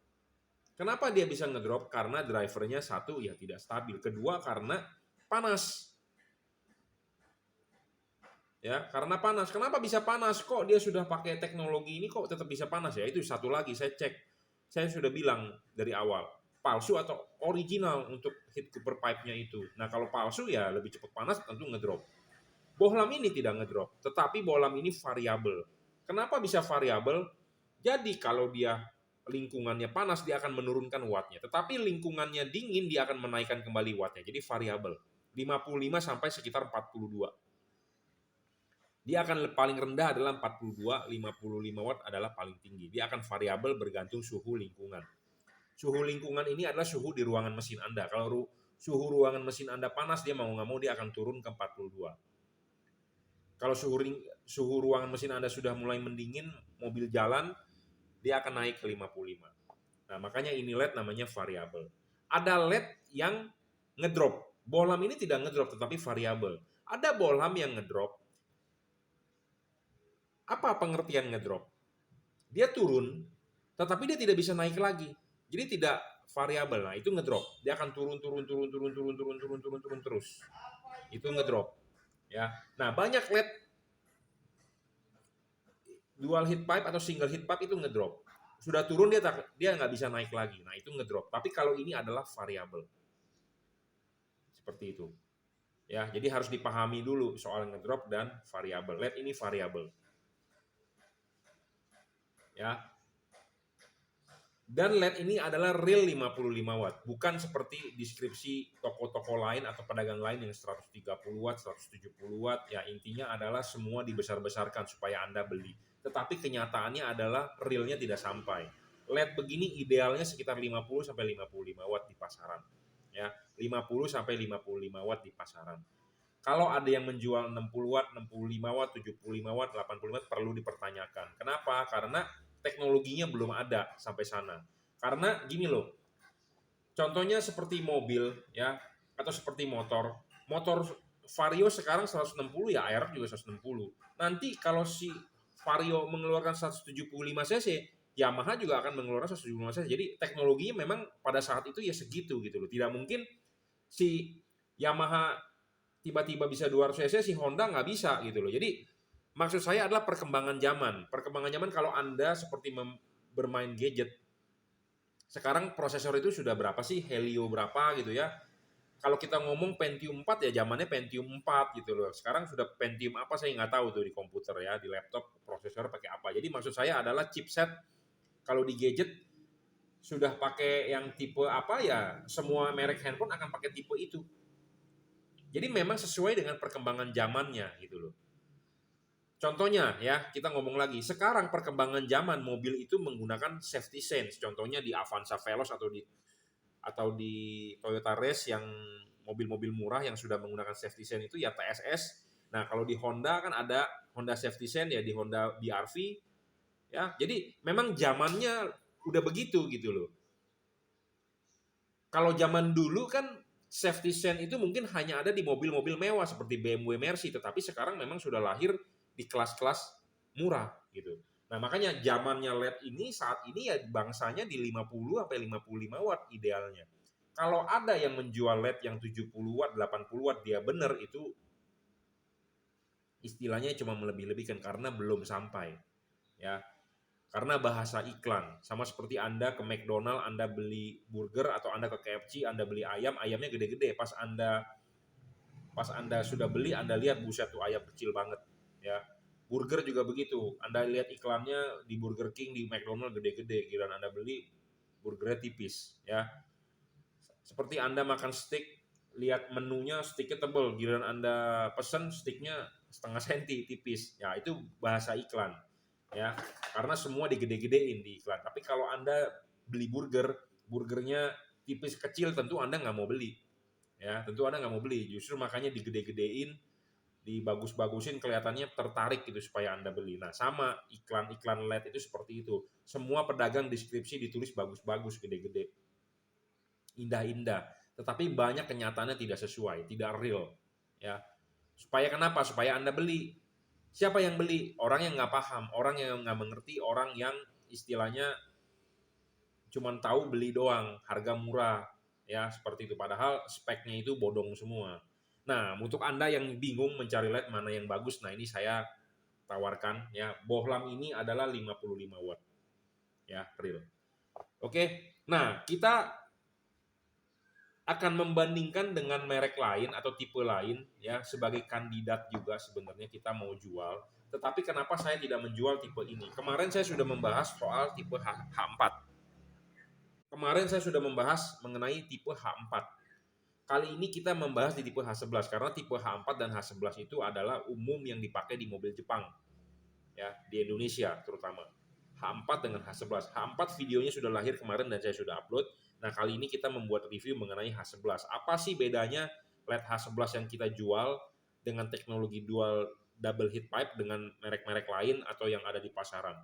Kenapa dia bisa ngedrop? Karena drivernya satu ya tidak stabil, kedua karena panas. Ya, karena panas. Kenapa bisa panas? Kok dia sudah pakai teknologi ini kok tetap bisa panas ya? Itu satu lagi saya cek. Saya sudah bilang dari awal, palsu atau original untuk heat cooper pipe-nya itu. Nah, kalau palsu ya lebih cepat panas tentu ngedrop. Bohlam ini tidak ngedrop, tetapi bohlam ini variabel. Kenapa bisa variabel? Jadi kalau dia lingkungannya panas dia akan menurunkan wattnya, tetapi lingkungannya dingin dia akan menaikkan kembali wattnya. Jadi variabel. 55 sampai sekitar 42. Dia akan paling rendah adalah 42, 55 watt adalah paling tinggi. Dia akan variabel bergantung suhu lingkungan. Suhu lingkungan ini adalah suhu di ruangan mesin Anda. Kalau suhu ruangan mesin Anda panas, dia mau nggak mau dia akan turun ke 42. Kalau suhu ruangan mesin Anda sudah mulai mendingin, mobil jalan, dia akan naik ke 55. Nah, makanya ini LED namanya variabel. Ada LED yang ngedrop. Bohlam ini tidak ngedrop, tetapi variabel. Ada bohlam yang ngedrop. Apa pengertian ngedrop? Dia turun, tetapi dia tidak bisa naik lagi. Jadi tidak variabel. Nah, itu ngedrop. Dia akan turun terus. Itu ngedrop. Ya. Nah, banyak LED dual heat pipe atau single heat pipe itu ngedrop. Sudah turun dia nggak bisa naik lagi. Nah, itu ngedrop. Tapi kalau ini adalah variabel. Seperti itu. Ya, jadi harus dipahami dulu soal ngedrop dan variabel. LED ini variabel. Ya. Dan LED ini adalah real 55 watt, bukan seperti deskripsi toko-toko lain atau pedagang lain yang 130 watt, 170 watt. Ya, intinya adalah semua dibesar-besarkan supaya Anda beli. Tetapi kenyataannya adalah realnya tidak sampai. LED begini idealnya sekitar 50 sampai 55 watt di pasaran. Ya, 50 sampai 55 watt di pasaran. Kalau ada yang menjual 60 watt, 65 watt, 75 watt, 85 watt perlu dipertanyakan. Kenapa? Karena teknologinya belum ada sampai sana. Karena gini loh, contohnya seperti mobil ya, atau seperti motor. Motor Vario sekarang 160 ya AR juga 160. Nanti kalau si Vario mengeluarkan 175 cc, Yamaha juga akan mengeluarkan 175 cc. Jadi teknologinya memang pada saat itu ya segitu gitu loh. Tidak mungkin si Yamaha tiba-tiba bisa 200 cc, si Honda nggak bisa gitu loh. Jadi maksud saya adalah perkembangan zaman. Perkembangan zaman kalau Anda seperti bermain gadget, sekarang prosesor itu sudah berapa sih? Helio berapa gitu ya. Kalau kita ngomong Pentium 4 ya zamannya Pentium 4 gitu loh. Sekarang sudah Pentium apa saya nggak tahu tuh di komputer ya, di laptop prosesor pakai apa. Jadi maksud saya adalah chipset kalau di gadget sudah pakai yang tipe apa ya, semua merek handphone akan pakai tipe itu. Jadi memang sesuai dengan perkembangan zamannya gitu loh. Contohnya ya, kita ngomong lagi. Sekarang perkembangan zaman mobil itu menggunakan safety sense. Contohnya di Avanza Veloz atau di Toyota Race yang mobil-mobil murah yang sudah menggunakan safety sense itu ya TSS. Nah, kalau di Honda kan ada Honda Safety Sense ya, di Honda BR-V ya. Jadi memang zamannya udah begitu gitu loh. Kalau zaman dulu kan safety sense itu mungkin hanya ada di mobil-mobil mewah seperti BMW Mercy, tetapi sekarang memang sudah lahir di kelas-kelas murah gitu. Nah, makanya zamannya LED ini saat ini ya bangsanya di 50 sampai 55 watt idealnya. Kalau ada yang menjual LED yang 70 watt, 80 watt dia benar itu istilahnya cuma melebih-lebihkan karena belum sampai ya. Karena bahasa iklan, sama seperti Anda ke McDonald, Anda beli burger atau Anda ke KFC, Anda beli ayam, ayamnya gede-gede. Pas Anda sudah beli, Anda lihat buset tuh ayam kecil banget, ya. Burger juga begitu. Anda lihat iklannya di Burger King, di McDonald gede-gede, giliran Anda beli burgernya tipis, ya. Seperti Anda makan steak, lihat menunya steaknya tebel, giliran Anda pesen steaknya setengah senti tipis. Ya, itu bahasa iklan. Ya, karena semua digede-gedein di iklan. Tapi kalau Anda beli burgernya tipis kecil, tentu Anda nggak mau beli. Ya, tentu Anda nggak mau beli. Justru makanya digede-gedein, dibagus-bagusin, kelihatannya tertarik gitu supaya Anda beli. Nah, sama iklan-iklan LED itu seperti itu. Semua pedagang deskripsi ditulis bagus-bagus, gede-gede, indah-indah. Tetapi banyak kenyataannya tidak sesuai, tidak real. Ya, supaya kenapa? Supaya Anda beli. Siapa yang beli? Orang yang nggak paham, orang yang nggak mengerti, orang yang istilahnya cuma tahu beli doang, harga murah, ya seperti itu. Padahal speknya itu bodong semua. Nah, untuk Anda yang bingung mencari LED mana yang bagus, nah ini saya tawarkan ya. Bohlam ini adalah 55 watt, ya real. Oke, nah kita akan membandingkan dengan merek lain atau tipe lain ya sebagai kandidat juga sebenarnya kita mau jual. Tetapi kenapa saya tidak menjual tipe ini? Kemarin saya sudah membahas soal tipe H4. Kemarin saya sudah membahas mengenai tipe H4. Kali ini kita membahas di tipe H11 karena tipe H4 dan H11 itu adalah umum yang dipakai di mobil Jepang. Ya, di Indonesia terutama. H4 dengan H11. H4 videonya sudah lahir kemarin dan saya sudah upload. Nah, kali ini kita membuat review mengenai H11. Apa sih bedanya LED H11 yang kita jual dengan teknologi dual double heat pipe dengan merek-merek lain atau yang ada di pasaran.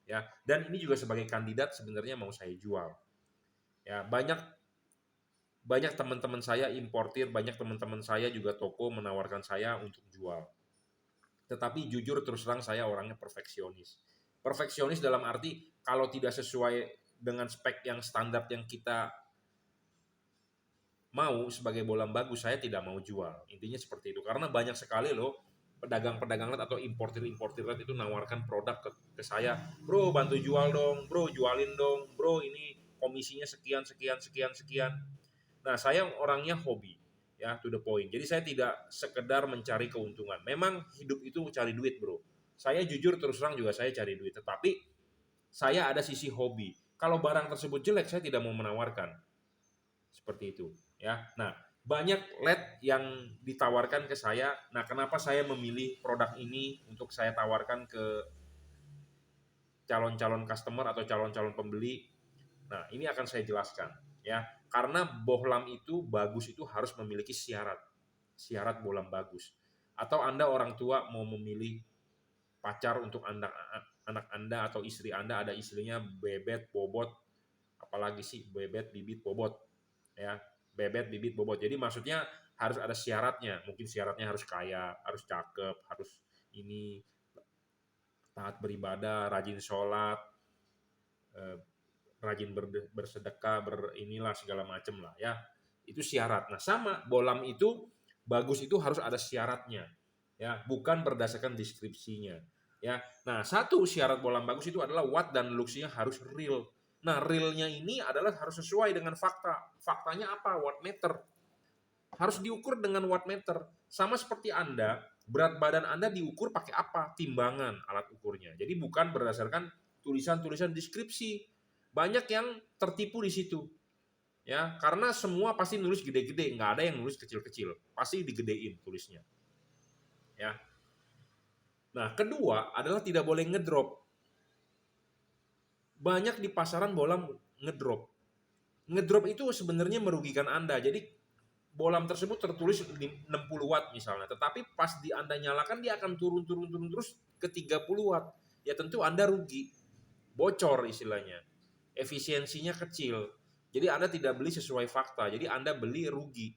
Ya, dan ini juga sebagai kandidat sebenarnya mau saya jual. Ya, banyak teman-teman saya importir, banyak teman-teman saya juga toko menawarkan saya untuk jual. Tetapi jujur terus terang saya orangnya perfeksionis. Perfeksionis dalam arti kalau tidak sesuai dengan spek yang standar yang kita mau sebagai bolam bagus, saya tidak mau jual. Intinya seperti itu. Karena banyak sekali loh pedagang-pedagang LED atau importir-importir LED itu nawarkan produk ke saya. Bro, bantu jual dong. Bro, jualin dong. Bro, ini komisinya sekian, sekian, sekian, sekian. Nah, saya orangnya hobi. Ya, to the point. Jadi saya tidak sekedar mencari keuntungan. Memang hidup itu cari duit, bro. Saya jujur terus terang juga saya cari duit. Tetapi saya ada sisi hobi. Kalau barang tersebut jelek, saya tidak mau menawarkan. Seperti itu. Ya, nah banyak LED yang ditawarkan ke saya. Nah, kenapa saya memilih produk ini untuk saya tawarkan ke calon-calon customer atau calon-calon pembeli? Nah, ini akan saya jelaskan ya. Karena bohlam itu bagus itu harus memiliki syarat bohlam bagus. Atau Anda orang tua mau memilih pacar untuk anak Anda atau istri Anda, ada istrinya bebet, bobot, apalagi sih bebet, bibit, bobot ya. Bebet, bibit, bobot. Jadi maksudnya harus ada syaratnya. Mungkin syaratnya harus kaya, harus cakep, harus ini taat beribadah, rajin sholat, eh, rajin bersedekah, berinilah segala macam lah ya. Itu syarat. Nah, sama bolam itu bagus itu harus ada syaratnya. Ya, bukan berdasarkan deskripsinya. Ya. Nah, satu syarat bolam bagus itu adalah watt dan luxnya harus real. Nah, realnya ini adalah harus sesuai dengan fakta. Faktanya apa? Wattmeter. Harus diukur dengan wattmeter. Sama seperti Anda, berat badan Anda diukur pakai apa? Timbangan alat ukurnya. Jadi bukan berdasarkan tulisan-tulisan deskripsi. Banyak yang tertipu di situ. Ya, karena semua pasti nulis gede-gede, nggak ada yang nulis kecil-kecil. Pasti digedein tulisnya. Ya. Nah, kedua adalah tidak boleh ngedrop. Banyak di pasaran bolam ngedrop. Ngedrop itu sebenarnya merugikan Anda. Jadi bolam tersebut tertulis di 60 watt misalnya, tetapi pas di Anda nyalakan dia akan turun terus ke 30 watt. Ya tentu Anda rugi. Bocor istilahnya. Efisiensinya kecil. Jadi Anda tidak beli sesuai fakta. Jadi Anda beli rugi.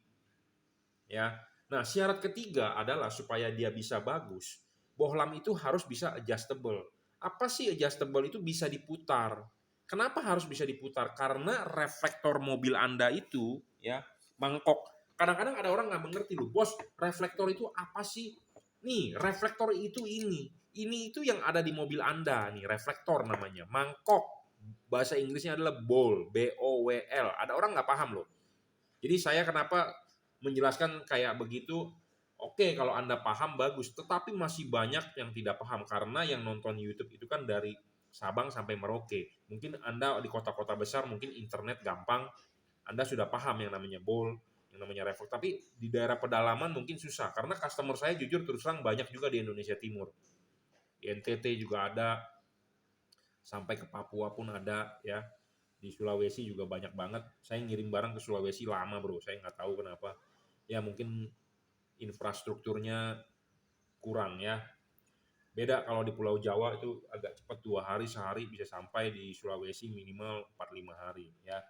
Ya. Nah, syarat ketiga adalah supaya dia bisa bagus, bohlam itu harus bisa adjustable. Apa sih adjustable itu? Bisa diputar. Kenapa harus bisa diputar? Karena reflektor mobil Anda itu ya mangkok. Kadang-kadang ada orang nggak mengerti loh, bos, reflektor itu apa sih? Nih, reflektor itu ini. Ini itu yang ada di mobil Anda nih, reflektor namanya, mangkok. Bahasa Inggrisnya adalah bowl, B-O-W-L. Ada orang nggak paham loh. Jadi saya kenapa menjelaskan kayak begitu, oke kalau Anda paham bagus, tetapi masih banyak yang tidak paham karena yang nonton YouTube itu kan dari Sabang sampai Merauke. Mungkin Anda di kota-kota besar mungkin internet gampang, Anda sudah paham yang namanya bowl, yang namanya refleks. Tapi di daerah pedalaman mungkin susah karena customer saya jujur terus terang banyak juga di Indonesia Timur. Di NTT juga ada, sampai ke Papua pun ada ya. Di Sulawesi juga banyak banget. Saya ngirim barang ke Sulawesi lama bro, saya nggak tahu kenapa. Ya mungkin infrastrukturnya kurang ya. Beda kalau di Pulau Jawa itu agak cepat 2 hari, sehari bisa sampai. Di Sulawesi minimal 4-5 hari ya.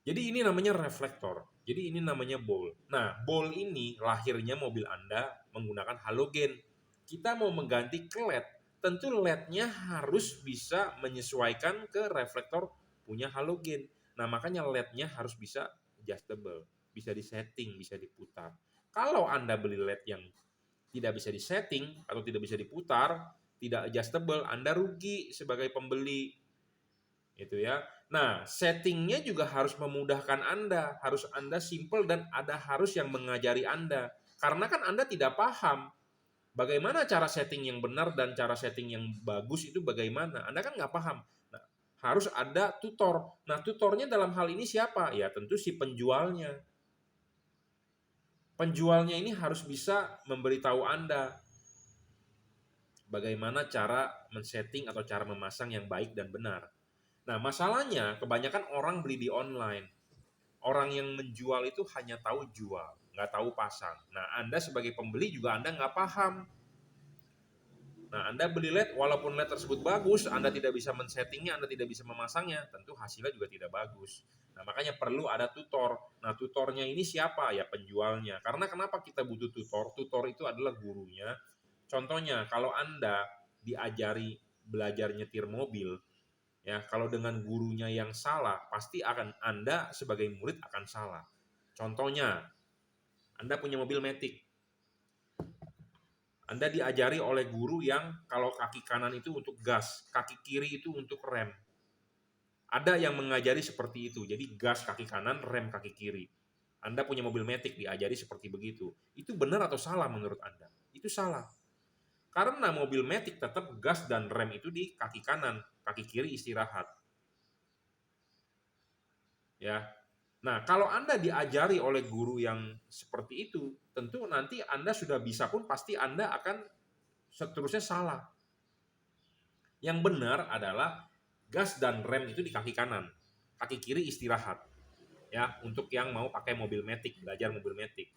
Jadi ini namanya reflektor. Jadi ini namanya bowl. Nah, bowl ini lahirnya mobil Anda menggunakan halogen. Kita mau mengganti ke LED, tentu LED-nya harus bisa menyesuaikan ke reflektor punya halogen. Nah, makanya LED-nya harus bisa adjustable, bisa disetting, bisa diputar. Kalau Anda beli LED yang tidak bisa disetting atau tidak bisa diputar, tidak adjustable, Anda rugi sebagai pembeli. Itu ya. Nah, settingnya juga harus memudahkan Anda, harus Anda simple dan ada harus yang mengajari Anda. Karena kan Anda tidak paham bagaimana cara setting yang benar dan cara setting yang bagus itu bagaimana. Anda kan nggak paham. Nah, harus ada tutor. Nah, tutornya dalam hal ini siapa? Ya tentu si penjualnya. Penjualnya ini harus bisa memberitahu Anda bagaimana cara men-setting atau cara memasang yang baik dan benar. Nah, masalahnya kebanyakan orang beli di online. Orang yang menjual itu hanya tahu jual, nggak tahu pasang. Nah, Anda sebagai pembeli juga Anda nggak paham. Nah, Anda beli LED, walaupun LED tersebut bagus, Anda tidak bisa men-settingnya, Anda tidak bisa memasangnya, tentu hasilnya juga tidak bagus. Nah, makanya perlu ada tutor. Nah, tutornya ini siapa? Ya, penjualnya. Karena kenapa kita butuh tutor? Tutor itu adalah gurunya. Contohnya, kalau Anda diajari belajar nyetir mobil, ya, kalau dengan gurunya yang salah, pasti akan Anda sebagai murid akan salah. Contohnya, Anda punya mobil Matic. Anda diajari oleh guru yang kalau kaki kanan itu untuk gas, kaki kiri itu untuk rem. Ada yang mengajari seperti itu. Jadi gas kaki kanan, rem kaki kiri. Anda punya mobil Matic diajari seperti begitu. Itu benar atau salah menurut Anda? Itu salah. Karena mobil Matic tetap gas dan rem itu di kaki kanan, kaki kiri istirahat. Ya. Nah, kalau Anda diajari oleh guru yang seperti itu, tentu nanti Anda sudah bisa pun pasti Anda akan seterusnya salah. Yang benar adalah gas dan rem itu di kaki kanan, kaki kiri istirahat. Ya, untuk yang mau pakai mobil Matic, belajar mobil Matic.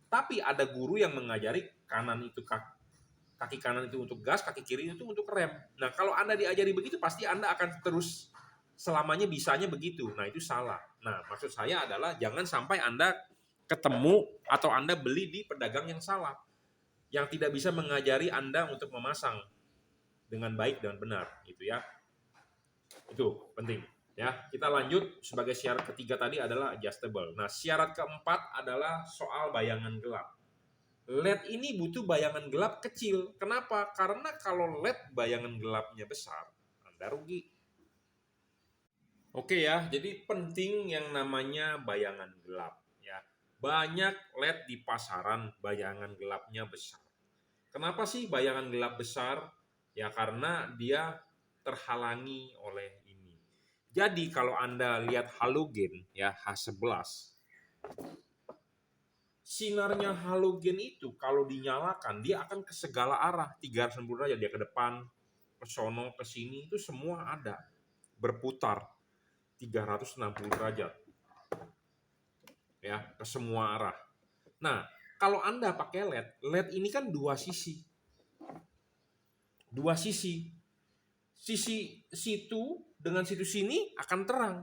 Tapi ada guru yang mengajari kanan itu kaki kanan itu untuk gas, kaki kiri itu untuk rem. Nah, kalau Anda diajari begitu pasti Anda akan terus selamanya bisanya begitu. Nah, itu salah. Nah, maksud saya adalah jangan sampai Anda ketemu atau Anda beli di pedagang yang salah, yang tidak bisa mengajari Anda untuk memasang dengan baik dan benar, gitu ya. Itu penting. Ya, kita lanjut. Sebagai syarat ketiga tadi adalah adjustable. Nah, syarat keempat adalah soal bayangan gelap. LED ini butuh bayangan gelap kecil. Kenapa? Karena kalau LED bayangan gelapnya besar, Anda rugi. Oke ya, jadi penting yang namanya bayangan gelap ya. Banyak LED di pasaran bayangan gelapnya besar. Kenapa sih bayangan gelap besar? Ya karena dia terhalangi oleh ini. Jadi kalau Anda lihat halogen ya H11, sinarnya halogen itu kalau dinyalakan dia akan ke segala arah, 360 derajat, dia ke depan, ke sono, ke sini, itu semua ada, berputar 360 derajat ya, ke semua arah. Nah, kalau Anda pakai LED, LED ini kan dua sisi. Dua sisi. Sisi situ dengan situ sini akan terang.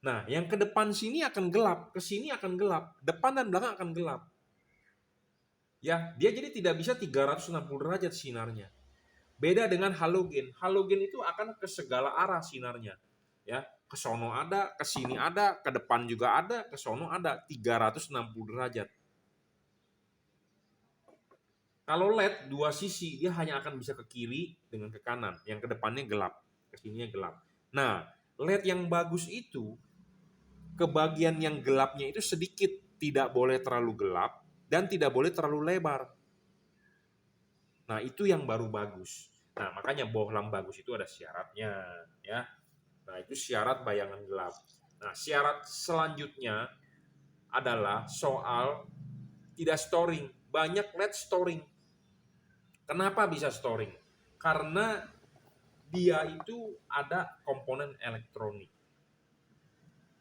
Nah, yang ke depan sini akan gelap, ke sini akan gelap, depan dan belakang akan gelap. Ya, dia jadi tidak bisa 360 derajat sinarnya. Beda dengan halogen. Halogen itu akan ke segala arah sinarnya. Ya, ke sono ada, ke sini ada, ke depan juga ada, ke sono ada, 360 derajat. Kalau LED dua sisi, dia hanya akan bisa ke kiri dengan ke kanan, yang ke depannya gelap, ke sininya gelap. Nah, LED yang bagus itu ke bagian yang gelapnya itu sedikit, tidak boleh terlalu gelap dan tidak boleh terlalu lebar. Nah, itu yang baru bagus. Nah, makanya bohlam bagus itu ada syaratnya, ya. Nah, itu syarat bayangan gelap. Nah, syarat selanjutnya adalah soal tidak storing. Banyak LED storing. Kenapa bisa storing? Karena dia itu ada komponen elektronik.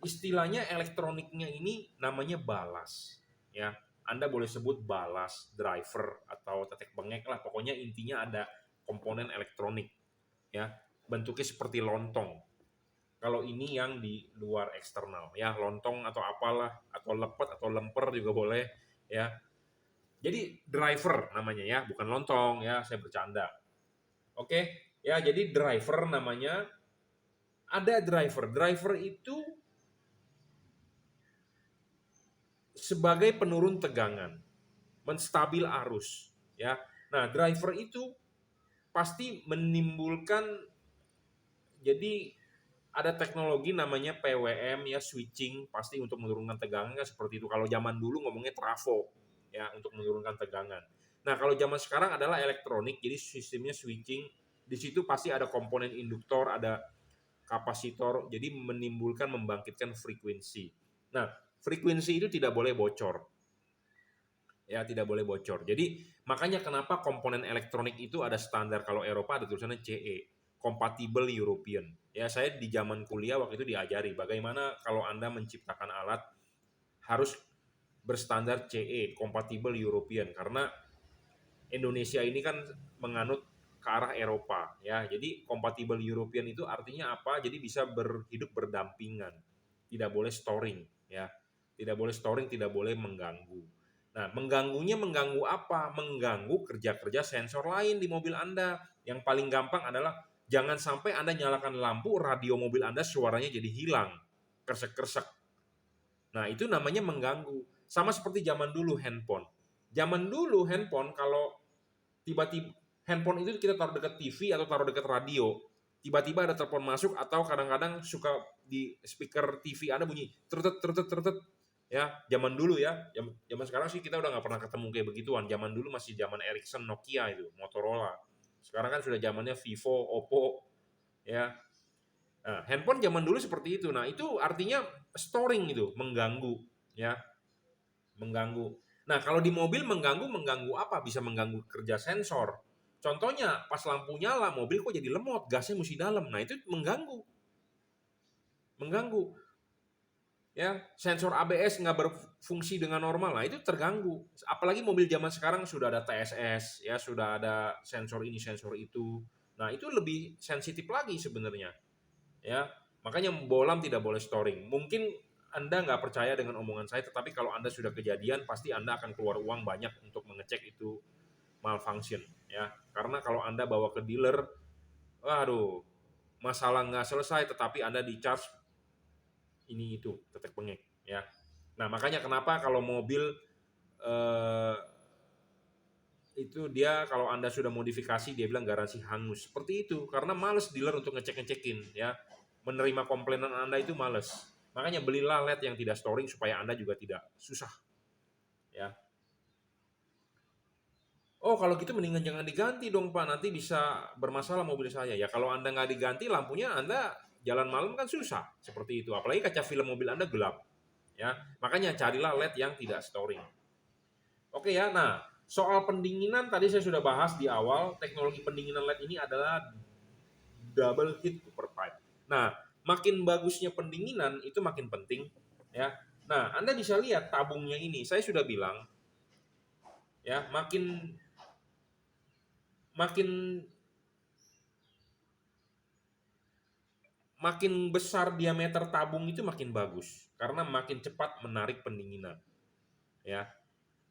Istilahnya elektroniknya ini namanya balas, ya. Anda boleh sebut balas, driver atau tetek bengek lah. Pokoknya intinya ada komponen elektronik, ya. Bentuknya seperti lontong. Kalau ini yang di luar eksternal, ya, lontong atau apalah, atau lepet atau lemper juga boleh, ya. Jadi driver namanya ya, bukan lontong ya, saya bercanda. Oke, ya jadi driver namanya. Ada driver. Driver itu sebagai penurun tegangan, menstabil arus, ya. Nah, driver itu pasti menimbulkan, jadi ada teknologi namanya PWM ya, switching, pasti untuk menurunkan tegangan kan seperti itu. Kalau zaman dulu ngomongnya trafo ya, untuk menurunkan tegangan. Nah, kalau zaman sekarang adalah elektronik, jadi sistemnya switching. Di situ pasti ada komponen induktor, ada kapasitor, jadi menimbulkan, membangkitkan frekuensi. Nah, frekuensi itu tidak boleh bocor. Ya, tidak boleh bocor. Jadi, makanya kenapa komponen elektronik itu ada standar. Kalau Eropa ada tulisannya CE, Compatible European. Ya, saya di zaman kuliah waktu itu diajari bagaimana kalau Anda menciptakan alat harus berstandar CE, Compatible European, karena Indonesia ini kan menganut ke arah Eropa ya. Jadi compatible European itu artinya apa? Jadi bisa hidup berdampingan. Tidak boleh storing ya. Tidak boleh storing, tidak boleh mengganggu. Nah, mengganggu apa? Mengganggu kerja-kerja sensor lain di mobil Anda. Yang paling gampang adalah jangan sampai Anda nyalakan lampu, radio mobil Anda suaranya jadi hilang, kersek-kersek. Nah, itu namanya mengganggu. Sama seperti zaman dulu handphone. Zaman dulu handphone kalau tiba-tiba handphone itu kita taruh dekat TV atau taruh dekat radio, tiba-tiba ada telepon masuk atau kadang-kadang suka di speaker TV Anda bunyi tertet tertet tertet ya, zaman dulu ya. Zaman sekarang sih kita udah nggak pernah ketemu kayak begituan. Zaman dulu masih zaman Ericsson, Nokia itu, Motorola. Sekarang kan sudah zamannya Vivo, Oppo ya. Nah, handphone zaman dulu seperti itu. Nah, itu artinya storing itu, mengganggu ya, mengganggu. Nah, kalau di mobil mengganggu apa? Bisa mengganggu kerja sensor. Contohnya, pas lampu nyala, mobil kok jadi lemot, gasnya mesti dalam. Nah, itu mengganggu. Mengganggu. Ya, sensor ABS nggak berfungsi dengan normal. Nah, itu terganggu. Apalagi mobil zaman sekarang sudah ada TSS, ya, sudah ada sensor ini, sensor itu. Nah, itu lebih sensitif lagi sebenarnya. Ya, makanya bohlam tidak boleh storing. Mungkin Anda nggak percaya dengan omongan saya, tetapi kalau Anda sudah kejadian, pasti Anda akan keluar uang banyak untuk mengecek itu malfunction, ya. Karena kalau Anda bawa ke dealer, waduh, masalah nggak selesai, tetapi Anda di charge ini itu tetek bengek ya. Nah makanya kenapa kalau mobil eh, itu dia kalau Anda sudah modifikasi dia bilang garansi hangus seperti itu, karena males dealer untuk ngecek-ngecekin ya, menerima komplainan Anda itu males. Makanya belilah LED yang tidak storing supaya Anda juga tidak susah ya. Oh kalau gitu mendingan jangan diganti dong Pak, nanti bisa bermasalah mobil saya. Ya kalau Anda nggak diganti lampunya Anda jalan malam kan susah seperti itu. Apalagi kaca film mobil Anda gelap. Ya, makanya carilah LED yang tidak storing. Oke ya, nah soal pendinginan tadi saya sudah bahas di awal. Teknologi pendinginan LED ini adalah double heat cooper pipe. Nah, makin bagusnya pendinginan itu makin penting ya. Nah, Anda bisa lihat tabungnya ini. Saya sudah bilang ya, makin makin makin besar diameter tabung itu makin bagus karena makin cepat menarik pendinginan ya,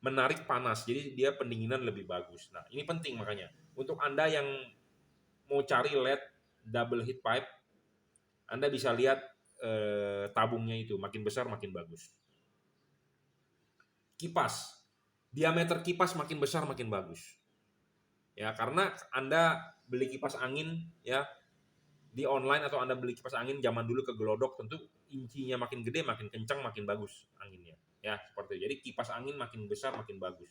menarik panas, jadi dia pendinginan lebih bagus. Nah ini penting, makanya untuk Anda yang mau cari LED double heat pipe, Anda bisa lihat tabungnya itu makin besar makin bagus. Kipas, diameter kipas makin besar makin bagus ya, karena Anda beli kipas angin ya di online atau Anda beli kipas angin zaman dulu ke Gelodok, tentu incinya makin gede makin kencang makin bagus anginnya ya, seperti itu. Jadi kipas angin makin besar makin bagus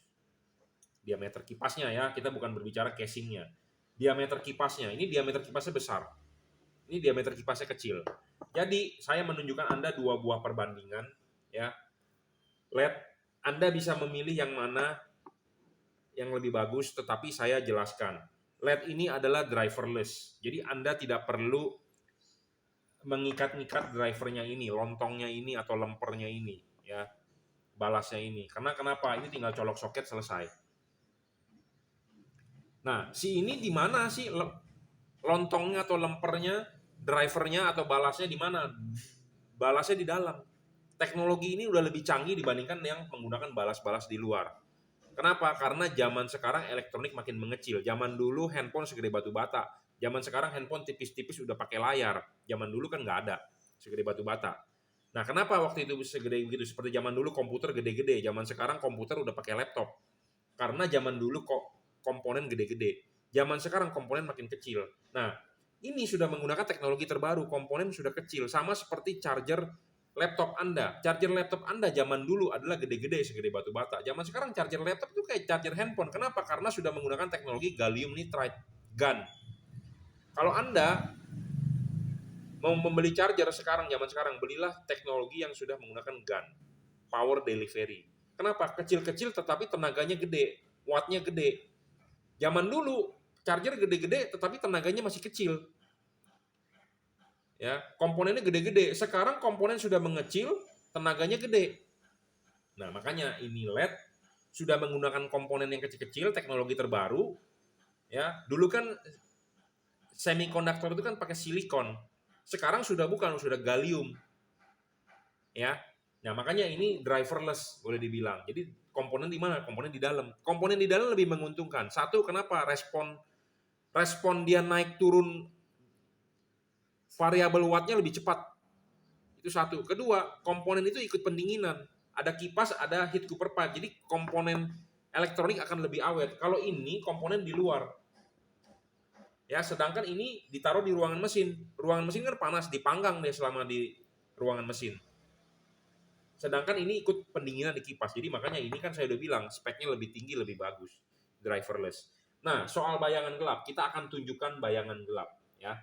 diameter kipasnya ya, kita bukan berbicara casingnya, diameter kipasnya. Ini diameter kipasnya besar, ini diameter kipasnya kecil. Jadi saya menunjukkan Anda dua buah perbandingan ya, LED. Anda bisa memilih yang mana yang lebih bagus, tetapi saya jelaskan LED ini adalah driverless, jadi Anda tidak perlu mengikat-ikat drivernya ini, lontongnya ini atau lempernya ini ya, balasnya ini. Karena kenapa? Ini tinggal colok soket selesai. Nah, si ini di mana sih lontongnya atau lempernya, drivernya atau balasnya di mana? Balasnya di dalam. Teknologi ini udah lebih canggih dibandingkan yang menggunakan balas-balas di luar. Kenapa? Karena zaman sekarang elektronik makin mengecil. Zaman dulu handphone segede batu bata. Zaman sekarang handphone tipis-tipis udah pakai layar. Zaman dulu kan nggak ada segede batu bata. Nah, kenapa waktu itu segede begitu? Seperti zaman dulu komputer gede-gede. Zaman sekarang komputer udah pakai laptop. Karena zaman dulu kok komponen gede-gede. Zaman sekarang komponen makin kecil. Nah, ini sudah menggunakan teknologi terbaru. Komponen sudah kecil. Sama seperti charger laptop Anda. Charger laptop Anda zaman dulu adalah gede-gede segede batu bata. Zaman sekarang charger laptop itu kayak charger handphone. Kenapa? Karena sudah menggunakan teknologi gallium nitride, GaN. Kalau Anda mau membeli charger sekarang, zaman sekarang, belilah teknologi yang sudah menggunakan GaN, power delivery. Kenapa? Kecil-kecil tetapi tenaganya gede, wattnya gede. Zaman dulu charger gede-gede tetapi tenaganya masih kecil. Ya, komponennya gede-gede. Sekarang komponen sudah mengecil, tenaganya gede. Nah, makanya ini LED sudah menggunakan komponen yang kecil-kecil, teknologi terbaru. Ya, dulu kan semikonduktor itu kan pakai silikon. Sekarang sudah bukan, sudah gallium. Ya. Nah, makanya ini driverless boleh dibilang. Jadi komponen di mana? Komponen di dalam. Komponen di dalam lebih menguntungkan. Satu, kenapa? Respon dia naik turun variabel wattnya lebih cepat. Itu satu. Kedua, komponen itu ikut pendinginan. Ada kipas, ada heat cooper pipe. Jadi komponen elektronik akan lebih awet. Kalau ini komponen di luar. Ya, sedangkan ini ditaruh di ruangan mesin. Ruangan mesin kan panas, dipanggang deh selama di ruangan mesin. Sedangkan ini ikut pendinginan di kipas. Jadi makanya ini kan saya udah bilang speknya lebih tinggi, lebih bagus. Driverless. Nah, soal bayangan gelap, kita akan tunjukkan bayangan gelap ya.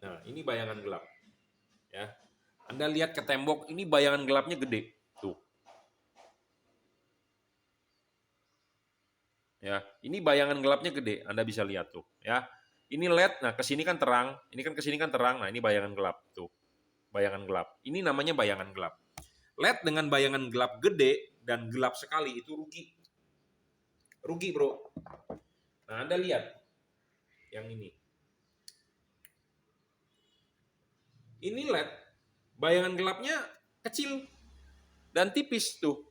Nah, ini bayangan gelap. Ya. Anda lihat ke tembok, ini bayangan gelapnya gede. Tuh. Ya, ini bayangan gelapnya gede, Anda bisa lihat tuh, ya. Ini LED, nah kesini kan terang, ini kan kesini kan terang, nah ini bayangan gelap tuh, bayangan gelap. Ini namanya bayangan gelap. LED dengan bayangan gelap gede dan gelap sekali itu rugi bro. Nah Anda lihat yang ini LED, bayangan gelapnya kecil dan tipis tuh,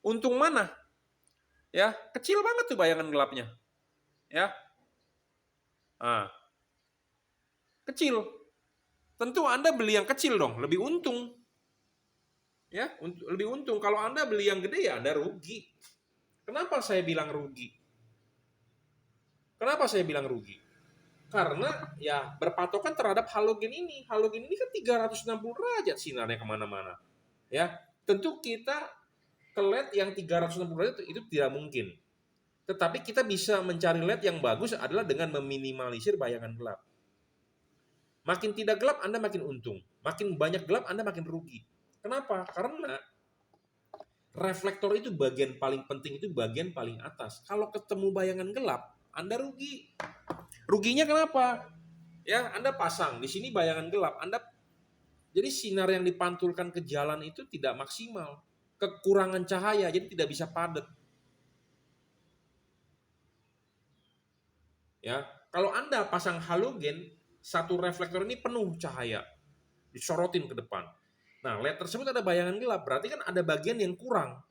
Untung mana? Ya, kecil banget tuh bayangan gelapnya. Ya. Nah, kecil. Tentu Anda beli yang kecil dong, lebih untung. Ya, lebih untung. Kalau Anda beli yang gede ya Anda rugi. Kenapa saya bilang rugi? Kenapa saya bilang rugi? Karena ya berpatokan terhadap halogen ini. Halogen ini kan 360 derajat sinarnya kemana-mana. Ya, tentu kita ke LED yang 360 derajat itu tidak mungkin. Tetapi kita bisa mencari LED yang bagus adalah dengan meminimalisir bayangan gelap. Makin tidak gelap Anda makin untung. Makin banyak gelap Anda makin rugi. Kenapa? Karena reflektor itu bagian paling penting, itu bagian paling atas. Kalau ketemu bayangan gelap, Anda rugi. Ruginya kenapa? Ya, Anda pasang di sini bayangan gelap, Anda jadi sinar yang dipantulkan ke jalan itu tidak maksimal. Kekurangan cahaya, jadi tidak bisa padat. Ya, kalau Anda pasang halogen, satu reflektor ini penuh cahaya, disorotin ke depan. Nah, LED tersebut ada bayangan gelap, berarti kan ada bagian yang kurang.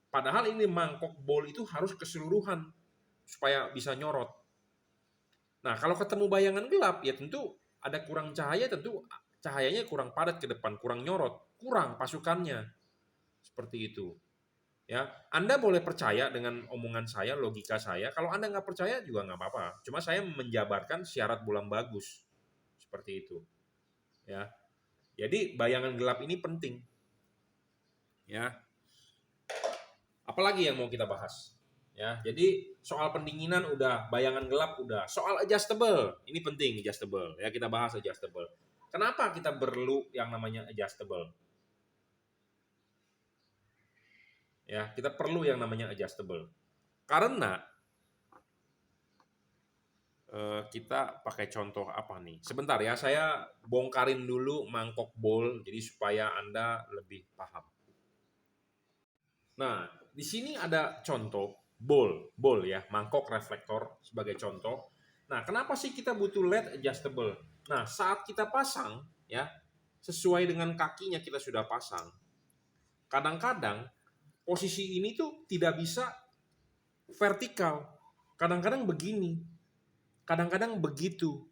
Padahal ini mangkok bol itu harus keseluruhan supaya bisa nyorot. Nah, kalau ketemu bayangan gelap, ya tentu ada kurang cahaya, tentu cahayanya kurang padat ke depan, kurang nyorot, kurang pasukannya. Seperti itu. Ya, Anda boleh percaya dengan omongan saya, logika saya. Kalau Anda nggak percaya juga nggak apa-apa. Cuma saya menjabarkan syarat bulan bagus. Seperti itu. Ya. Jadi bayangan gelap ini penting. Ya. Apalagi yang mau kita bahas? Ya, jadi soal pendinginan udah, bayangan gelap udah. Soal adjustable, ini penting adjustable. Ya, kita bahas adjustable. Kenapa kita perlu yang namanya adjustable? Ya, kita perlu yang namanya adjustable. Karena kita pakai contoh apa nih? Sebentar ya, saya bongkarin dulu mangkok bol, jadi supaya Anda lebih paham. Nah, di sini ada contoh bol ya, mangkok reflektor sebagai contoh. Nah, kenapa sih kita butuh LED adjustable? Nah, saat kita pasang ya, sesuai dengan kakinya kita sudah pasang. Kadang-kadang posisi ini tuh tidak bisa vertikal. Kadang-kadang begini, kadang-kadang begitu.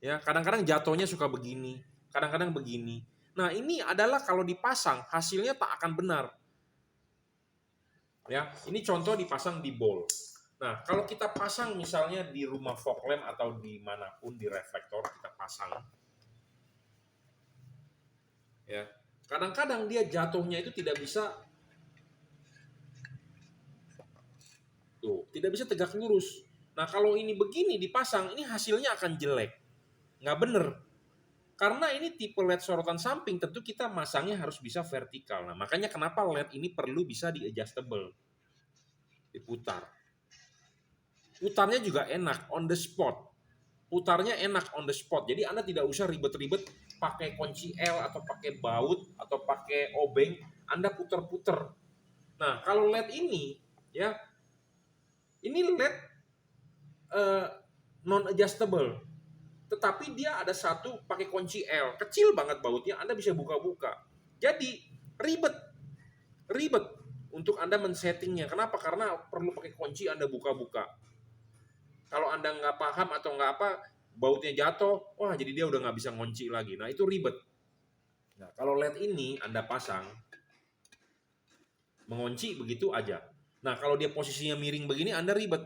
Ya, kadang-kadang jatuhnya suka begini, kadang-kadang begini. Nah, ini adalah kalau dipasang hasilnya tak akan benar. Ya, ini contoh dipasang di bol. Nah, kalau kita pasang misalnya di rumah fog lamp atau dimanapun di reflektor kita pasang, ya, kadang-kadang dia jatuhnya itu tidak bisa tidak bisa tegak lurus. Nah, kalau ini begini dipasang, ini hasilnya akan jelek, nggak bener. Karena ini tipe LED sorotan samping, tentu kita masangnya harus bisa vertikal. Nah, makanya kenapa LED ini perlu bisa di adjustable, diputar. Putarnya juga enak, on the spot. Putarnya enak on the spot. Jadi Anda tidak usah ribet-ribet pakai kunci L atau pakai baut atau pakai obeng, Anda putar-putar. Nah, kalau LED ini ya, ini LED non adjustable. Tetapi dia ada satu pakai kunci L, kecil banget bautnya, Anda bisa buka-buka. Jadi ribet untuk Anda men-settingnya. Kenapa? Karena perlu pakai kunci Anda buka-buka. Kalau Anda nggak paham atau nggak apa, bautnya jatuh, wah jadi dia udah nggak bisa ngunci lagi. Nah itu ribet. Nah kalau LED ini Anda pasang, mengunci begitu aja. Nah kalau dia posisinya miring begini, Anda ribet.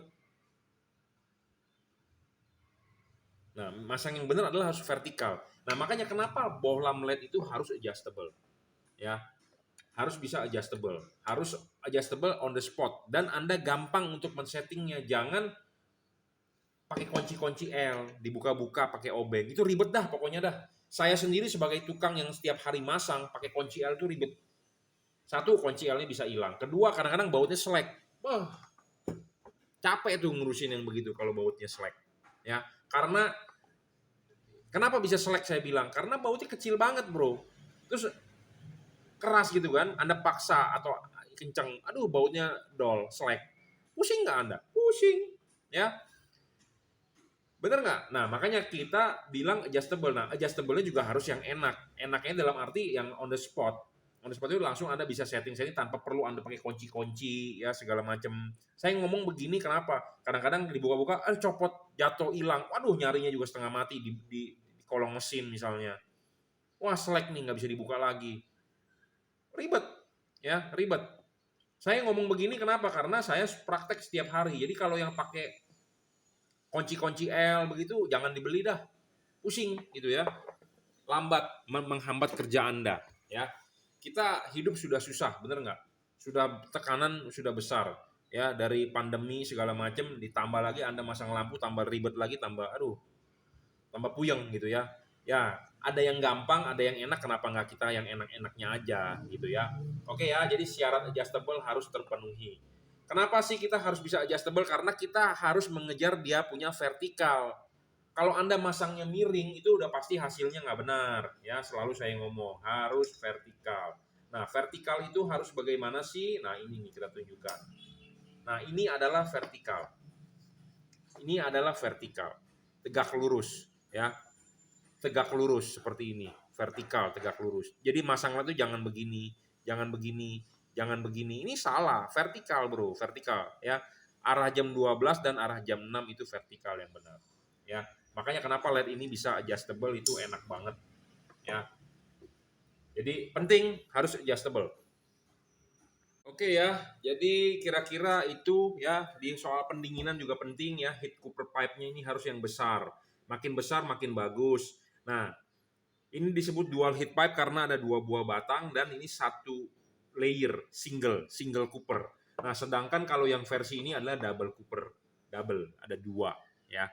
Nah masang yang benar adalah harus vertikal. Nah makanya kenapa bohlam LED itu harus adjustable. Ya, harus bisa adjustable. Harus adjustable on the spot. Dan Anda gampang untuk men-settingnya. Jangan pakai kunci-kunci L, dibuka-buka pakai obeng. Itu ribet dah pokoknya dah. Saya sendiri sebagai tukang yang setiap hari masang pakai kunci L itu ribet. Satu, kunci L-nya bisa hilang. Kedua, kadang-kadang bautnya selek. Wah, capek tuh ngurusin yang begitu kalau bautnya selek. Ya, karena kenapa bisa selek saya bilang? Karena bautnya kecil banget, Bro. Terus keras gitu kan, Anda paksa atau kenceng, aduh bautnya dol, selek. Pusing nggak Anda? Pusing. Ya, bener nggak? Nah, makanya kita bilang adjustable. Nah, adjustable-nya juga harus yang enak. Enaknya dalam arti yang on the spot. On the spot itu langsung Anda bisa setting-setting tanpa perlu Anda pakai kunci-kunci ya segala macam. Saya ngomong begini kenapa? Kadang-kadang dibuka-buka, copot, jatuh, hilang. Waduh, nyarinya juga setengah mati di kolong mesin misalnya. Wah, slack nih, nggak bisa dibuka lagi. Ribet, ya ribet. Saya ngomong begini kenapa? Karena saya praktek setiap hari. Jadi kalau yang pakai kunci-kunci L begitu, jangan dibeli dah. Pusing gitu ya. Lambat, menghambat kerja Anda. Ya, kita hidup sudah susah, bener nggak? Sudah tekanan sudah besar, ya dari pandemi segala macam, ditambah lagi Anda masang lampu, tambah ribet lagi, tambah puyeng gitu ya. Ya, ada yang gampang, ada yang enak, kenapa nggak kita yang enak-enaknya aja gitu ya. Oke ya, jadi syarat adjustable harus terpenuhi. Kenapa sih kita harus bisa adjustable? Karena kita harus mengejar dia punya vertikal. Kalau Anda masangnya miring, itu udah pasti hasilnya nggak benar. Ya, selalu saya ngomong, harus vertikal. Nah, vertikal itu harus bagaimana sih? Nah, ini nih kita tunjukkan. Nah, ini adalah vertikal. Ini adalah vertikal. Tegak lurus, ya. Tegak lurus seperti ini. Vertikal, tegak lurus. Jadi masangnya tuh jangan begini, jangan begini, jangan begini. Ini salah, vertikal, Bro, vertikal, ya. Arah jam 12 dan arah jam 6 itu vertikal yang benar, ya. Makanya kenapa LED ini bisa adjustable itu enak banget, ya. Jadi penting harus adjustable. Oke ya, jadi kira-kira itu ya, di soal pendinginan juga penting ya, heat cooper pipe-nya ini harus yang besar. Makin besar makin bagus. Nah, ini disebut dual heat pipe karena ada 2 buah batang dan ini satu layer single cooper. Nah, sedangkan kalau yang versi ini adalah double cooper, double, ada 2 ya.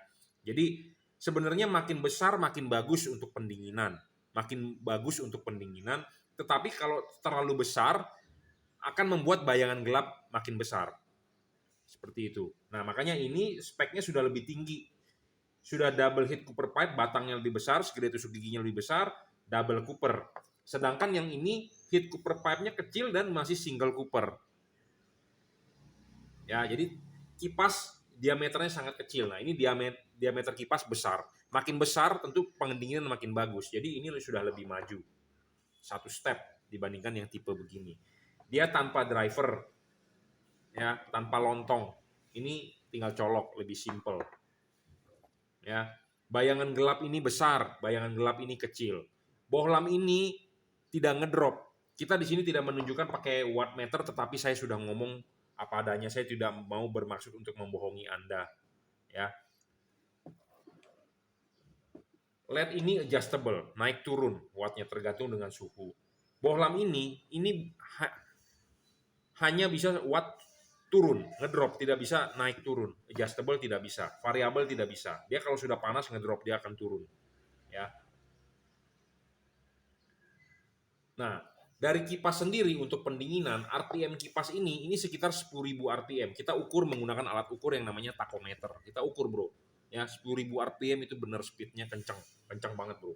Jadi sebenarnya makin besar makin bagus untuk pendinginan, tetapi kalau terlalu besar akan membuat bayangan gelap makin besar. Seperti itu. Nah, makanya ini speknya sudah lebih tinggi. Sudah double heat cooper pipe, batangnya lebih besar, segede tusuk giginya lebih besar, double cooper. Sedangkan yang ini heat cooper pipe-nya kecil dan masih single cooper. Ya, jadi kipas diameternya sangat kecil. Nah, ini diameter kipas besar. Makin besar tentu pendinginan makin bagus. Jadi ini sudah lebih maju. Satu step dibandingkan yang tipe begini. Dia tanpa driver, ya, tanpa lontong. Ini tinggal colok, lebih simple. Ya, bayangan gelap ini besar, bayangan gelap ini kecil. Bohlam ini tidak ngedrop. Kita di sini tidak menunjukkan pakai wattmeter, tetapi saya sudah ngomong apa adanya. Saya tidak mau bermaksud untuk membohongi Anda. Ya, LED ini adjustable, naik turun wattnya tergantung dengan suhu. Bohlam ini hanya bisa watt turun, ngedrop, tidak bisa naik turun. Adjustable tidak bisa, variabel tidak bisa. Dia kalau sudah panas ngedrop dia akan turun. Ya. Nah, dari kipas sendiri untuk pendinginan, RPM kipas ini sekitar 10.000 RPM. Kita ukur menggunakan alat ukur yang namanya tachometer. Kita ukur, Bro. Ya, 10.000 RPM itu benar speednya kencang. Kencang banget, Bro.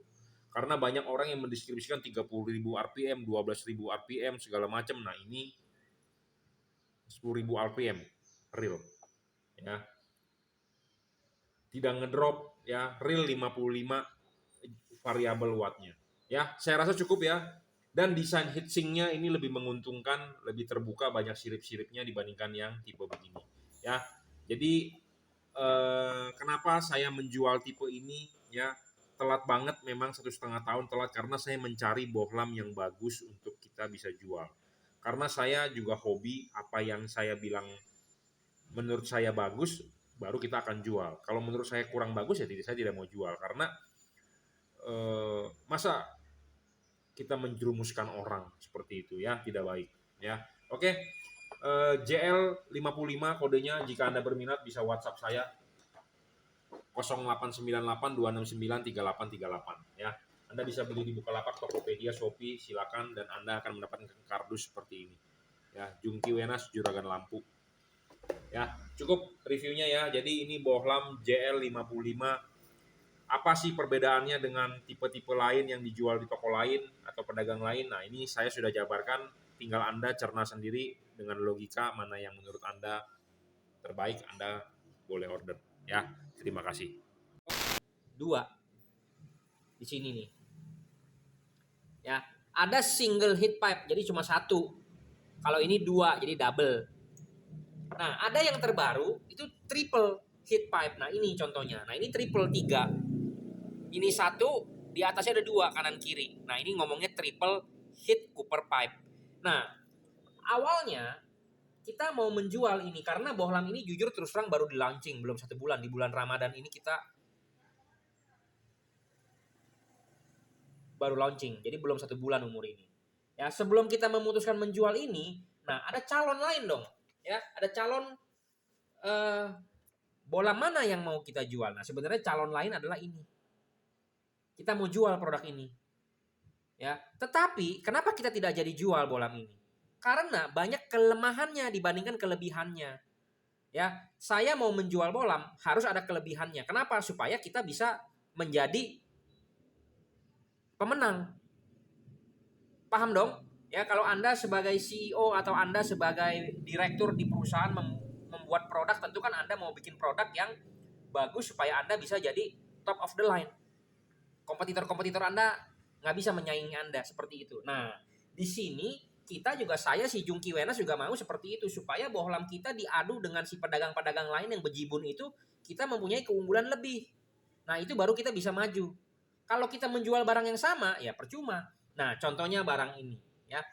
Karena banyak orang yang mendistribusikan 30.000 RPM, 12.000 RPM, segala macam. Nah, ini 10.000 RPM real, ya, tidak ngedrop, ya, real 55 variabel wattnya, ya. Saya rasa cukup ya. Dan desain heatsinknya ini lebih menguntungkan, lebih terbuka, banyak sirip-siripnya dibandingkan yang tipe begini, ya. Jadi kenapa saya menjual tipe ini, ya, telat banget, memang 1,5 tahun telat karena saya mencari bohlam yang bagus untuk kita bisa jual. Karena saya juga hobi, apa yang saya bilang menurut saya bagus, baru kita akan jual. Kalau menurut saya kurang bagus, ya saya tidak mau jual. Karena masa kita menjerumuskan orang seperti itu, ya, tidak baik. Ya, oke. JL55 kodenya, jika Anda berminat bisa WhatsApp saya 0898 269 3838, ya. Anda bisa beli di Bukalapak, Tokopedia, Shopee, silakan, dan Anda akan mendapatkan kardus seperti ini. Ya, Jungki Wenas Juragan Lampu. Ya, cukup reviewnya ya. Jadi ini bohlam JL55. Apa sih perbedaannya dengan tipe-tipe lain yang dijual di toko lain atau pedagang lain? Nah, ini saya sudah jabarkan, tinggal Anda cerna sendiri dengan logika mana yang menurut Anda terbaik, Anda boleh order, ya. Terima kasih. 2 di sini nih. Ya. Ada single heat pipe, jadi cuma satu. Kalau ini dua, jadi double. Nah, ada yang terbaru itu triple heat pipe. Nah, ini contohnya. Nah, ini triple tiga. Ini satu, di atasnya ada dua kanan kiri. Nah, ini ngomongnya triple heat cooper pipe. Nah, awalnya kita mau menjual ini karena bohlam ini jujur terus terang baru di launching, belum 1 bulan. Di bulan Ramadan ini kita baru launching, jadi belum 1 bulan umur ini. Ya, sebelum kita memutuskan menjual ini, nah ada calon lain dong. Ya, ada calon eh, bola mana yang mau kita jual. Nah, sebenarnya calon lain adalah ini. Kita mau jual produk ini. Ya, tetapi kenapa kita tidak jadi jual bolam ini? Karena banyak kelemahannya dibandingkan kelebihannya. Ya, saya mau menjual bolam harus ada kelebihannya. Kenapa? Supaya kita bisa menjadi pemenang. Paham dong? Ya, kalau Anda sebagai CEO atau Anda sebagai direktur di perusahaan membuat produk, tentu kan Anda mau bikin produk yang bagus supaya Anda bisa jadi top of the line. Kompetitor-kompetitor Anda nggak bisa menyaingi Anda seperti itu. Nah, di sini kita juga, saya si Jungki Wenas juga mau seperti itu supaya bohlam kita diadu dengan si pedagang-pedagang lain yang bejibun itu, kita mempunyai keunggulan lebih. Nah, itu baru kita bisa maju. Kalau kita menjual barang yang sama, ya percuma. Nah, contohnya barang ini, ya.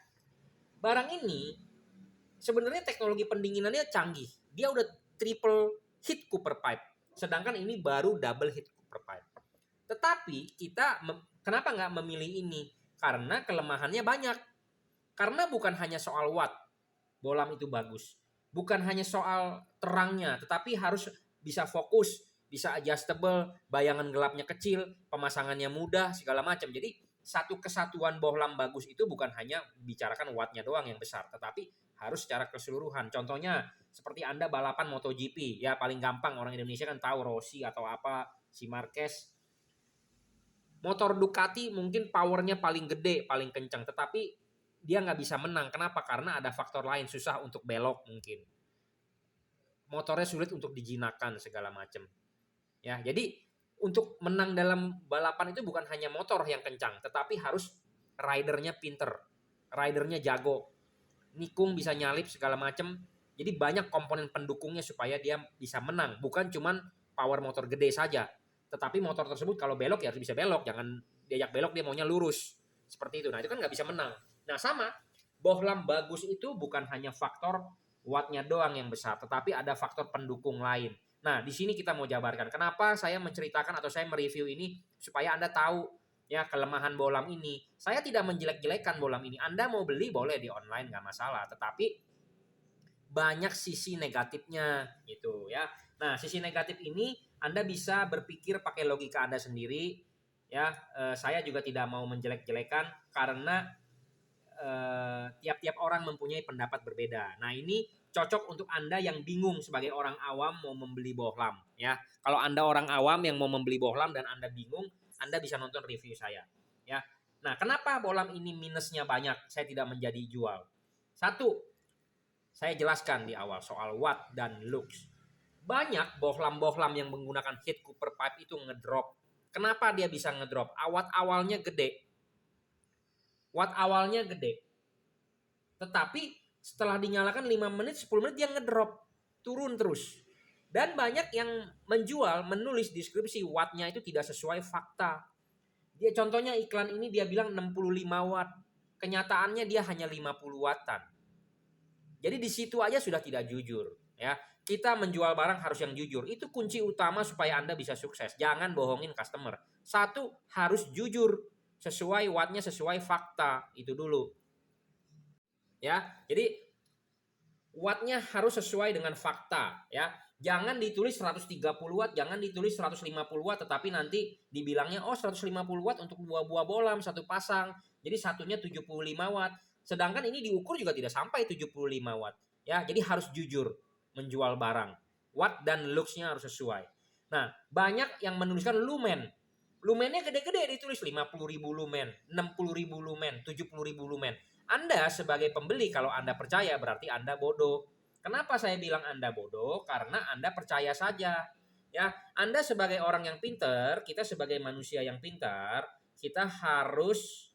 Barang ini sebenarnya teknologi pendinginannya canggih. Dia udah triple heat cooper pipe. Sedangkan ini baru double heat cooper pipe. Tetapi kita kenapa nggak memilih ini? Karena kelemahannya banyak. Karena bukan hanya soal watt, bolam itu bagus. Bukan hanya soal terangnya, tetapi harus bisa fokus, bisa adjustable, bayangan gelapnya kecil, pemasangannya mudah, segala macam. Jadi satu kesatuan bohlam bagus itu bukan hanya bicarakan wattnya doang yang besar, tetapi harus secara keseluruhan. Contohnya seperti Anda balapan MotoGP, ya paling gampang orang Indonesia kan tahu Rossi atau apa, si Marquez. Motor Ducati mungkin powernya paling gede, paling kencang, tetapi dia nggak bisa menang. Kenapa? Karena ada faktor lain, susah untuk belok mungkin. Motornya sulit untuk dijinakan segala macam. Ya, jadi untuk menang dalam balapan itu bukan hanya motor yang kencang, tetapi harus ridernya pinter, ridernya jago, nikung bisa nyalip segala macam. Jadi banyak komponen pendukungnya supaya dia bisa menang. Bukan cuman power motor gede saja, tetapi motor tersebut kalau belok ya harus bisa belok, jangan diajak belok dia maunya lurus. Seperti itu. Nah, itu kan nggak bisa menang. Nah, sama bohlam bagus itu bukan hanya faktor wattnya doang yang besar, tetapi ada faktor pendukung lain. Nah, di sini kita mau jabarkan kenapa saya menceritakan atau saya mereview ini supaya Anda tahu ya kelemahan bohlam ini. Saya tidak menjelek-jelekan bohlam ini. Anda mau beli boleh di online nggak masalah, tetapi banyak sisi negatifnya gitu ya. Nah, sisi negatif ini Anda bisa berpikir pakai logika Anda sendiri ya. Saya juga tidak mau menjelek-jelekan karena tiap-tiap orang mempunyai pendapat berbeda. Nah, ini cocok untuk Anda yang bingung sebagai orang awam mau membeli bohlam ya. Kalau Anda orang awam yang mau membeli bohlam dan Anda bingung, Anda bisa nonton review saya ya. Nah, kenapa bohlam ini minusnya banyak? Saya tidak menjadi jual. Satu, saya jelaskan di awal soal watt dan lux. Banyak bohlam-bohlam yang menggunakan heat cooper pipe itu ngedrop. Kenapa dia bisa ngedrop? Watt awalnya gede. Watt awalnya gede. Tetapi setelah dinyalakan 5 menit, 10 menit dia ngedrop. Turun terus. Dan banyak yang menjual, menulis deskripsi wattnya itu tidak sesuai fakta. Dia contohnya iklan ini dia bilang 65 watt. Kenyataannya dia hanya 50 wattan. Jadi di situ aja sudah tidak jujur, ya. Kita menjual barang harus yang jujur. Itu kunci utama supaya Anda bisa sukses. Jangan bohongin customer. Satu, harus jujur, sesuai wattnya, sesuai fakta. Itu dulu. Ya. Jadi wattnya harus sesuai dengan fakta, ya. Jangan ditulis 130 watt, jangan ditulis 150 watt, tetapi nanti dibilangnya 150 watt untuk buah-buah bolam satu pasang. Jadi satunya 75 watt. Sedangkan ini diukur juga tidak sampai 75 watt. Ya, jadi harus jujur menjual barang. Watt dan luxnya harus sesuai. Nah, banyak yang menuliskan lumen. Lumennya gede-gede ditulis 50.000 lumen, 60.000 lumen, 70.000 lumen. Anda sebagai pembeli kalau Anda percaya berarti Anda bodoh. Kenapa saya bilang Anda bodoh? Karena Anda percaya saja. Ya, Anda sebagai orang yang pintar, kita sebagai manusia yang pintar, kita harus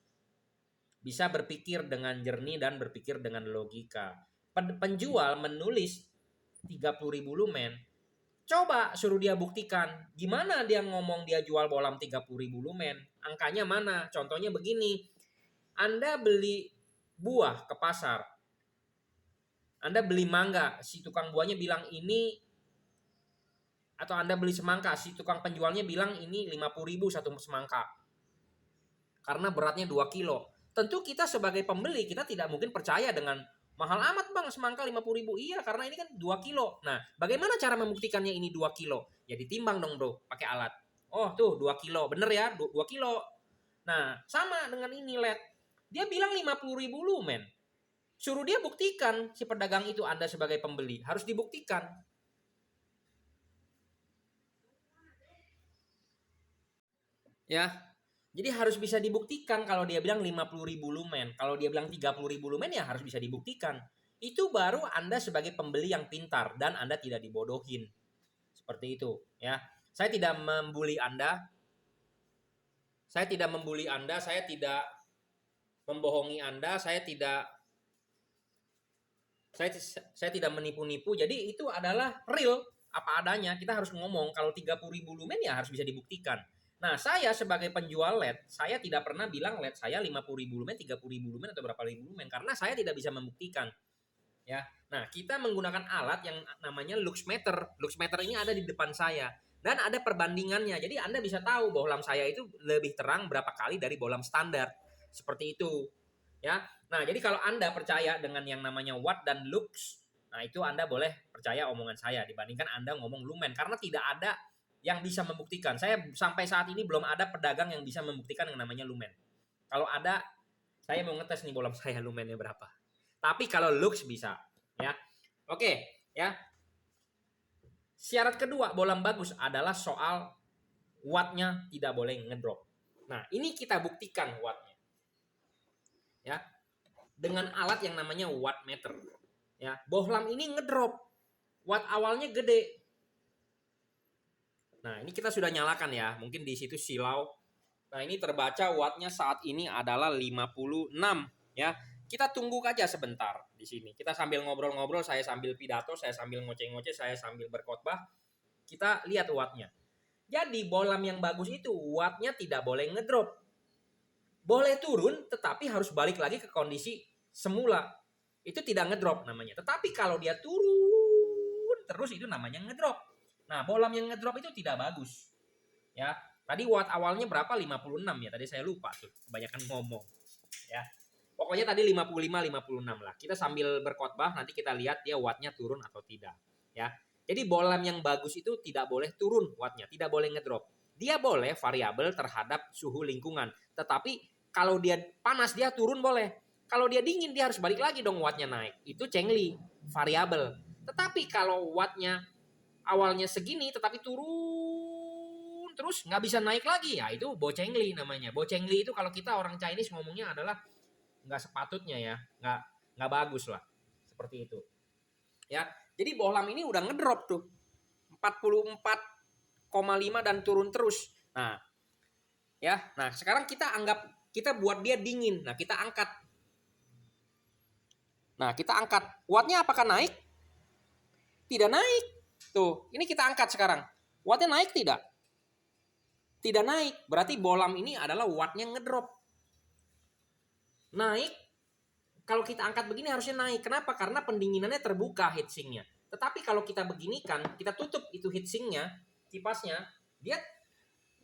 bisa berpikir dengan jernih dan berpikir dengan logika. Penjual menulis 30.000 lumen, coba suruh dia buktikan. Gimana dia ngomong dia jual bohlam 30.000 lumen? Angkanya mana? Contohnya begini. Anda beli buah ke pasar. Anda beli mangga, si tukang buahnya bilang ini, atau Anda beli semangka, si tukang penjualnya bilang ini 50.000 satu semangka. Karena beratnya 2 kilo. Tentu kita sebagai pembeli, kita tidak mungkin percaya dengan mahal amat bang semangka 50.000. Iya, karena ini kan 2 kilo. Nah, bagaimana cara membuktikannya ini 2 kilo? Ya ditimbang dong bro, pakai alat. Oh tuh 2 kilo, bener ya 2 kilo. Nah, sama dengan ini LED. Dia bilang 50.000 lumen. Suruh dia buktikan, si pedagang itu Anda sebagai pembeli. Harus dibuktikan. Ya, jadi harus bisa dibuktikan. Kalau dia bilang 50.000 lumen, kalau dia bilang 30.000 lumen ya harus bisa dibuktikan. Itu baru Anda sebagai pembeli yang pintar dan Anda tidak dibodohin. Seperti itu, ya. Saya tidak membuli Anda. Saya tidak membuli Anda, saya tidak membohongi Anda, saya tidak menipu-nipu. Jadi itu adalah real apa adanya. Kita harus ngomong kalau 30.000 lumen ya harus bisa dibuktikan. Nah, saya sebagai penjual LED, saya tidak pernah bilang LED saya 50.000 lumen, 30.000 lumen atau berapa ribu lumen karena saya tidak bisa membuktikan. Ya. Nah, kita menggunakan alat yang namanya luxmeter. Luxmeter ini ada di depan saya dan ada perbandingannya. Jadi Anda bisa tahu bohlam saya itu lebih terang berapa kali dari bohlam standar. Seperti itu. Ya. Nah, jadi kalau Anda percaya dengan yang namanya watt dan lux, nah itu Anda boleh percaya omongan saya dibandingkan Anda ngomong lumen karena tidak ada yang bisa membuktikan. Saya sampai saat ini belum ada pedagang yang bisa membuktikan yang namanya lumen. Kalau ada, saya mau ngetes nih bohlam saya lumennya berapa. Tapi kalau lux bisa, ya. Oke, ya. Syarat kedua bohlam bagus adalah soal wattnya tidak boleh ngedrop. Nah, ini kita buktikan wattnya. Ya. Dengan alat yang namanya wattmeter. Ya, bohlam ini ngedrop. Watt awalnya gede. Nah, ini kita sudah nyalakan ya. Mungkin di situ silau. Nah, ini terbaca wattnya saat ini adalah 56 ya. Kita tunggu aja sebentar di sini. Kita sambil ngobrol-ngobrol, saya sambil pidato, saya sambil ngoceh-ngoceh, saya sambil berkhotbah. Kita lihat wattnya. Jadi bohlam yang bagus itu wattnya tidak boleh ngedrop. Boleh turun, tetapi harus balik lagi ke kondisi semula. Itu tidak ngedrop namanya. Tetapi kalau dia turun terus itu namanya ngedrop. Nah, bohlam yang ngedrop itu tidak bagus. Ya. Tadi watt awalnya berapa? 56 ya. Tadi saya lupa tuh. Kebanyakan ngomong. Ya. Pokoknya tadi 55 56 lah. Kita sambil berkhotbah nanti kita lihat dia wattnya turun atau tidak. Ya. Jadi bohlam yang bagus itu tidak boleh turun wattnya, tidak boleh ngedrop. Dia boleh variabel terhadap suhu lingkungan. Tetapi kalau dia panas dia turun boleh. Kalau dia dingin dia harus balik lagi dong wattnya naik. Itu cengli, variabel. Tetapi kalau wattnya awalnya segini tetapi turun terus nggak bisa naik lagi ya itu bocengli namanya. Bocengli itu kalau kita orang Chinese ngomongnya adalah nggak sepatutnya ya, nggak bagus lah seperti itu. Ya, jadi bohlam ini udah ngedrop tuh 44,5 dan turun terus. Nah, ya, nah sekarang kita buat dia dingin. Nah kita angkat. Wattnya apakah naik? Tidak naik. Tuh, ini kita angkat sekarang. Wattnya naik tidak? Tidak naik. Berarti bohlam ini adalah wattnya ngedrop. Naik. Kalau kita angkat begini harusnya naik. Kenapa? Karena pendinginannya terbuka heatsinknya. Tetapi kalau kita beginikan, kita tutup itu heatsinknya, kipasnya, dia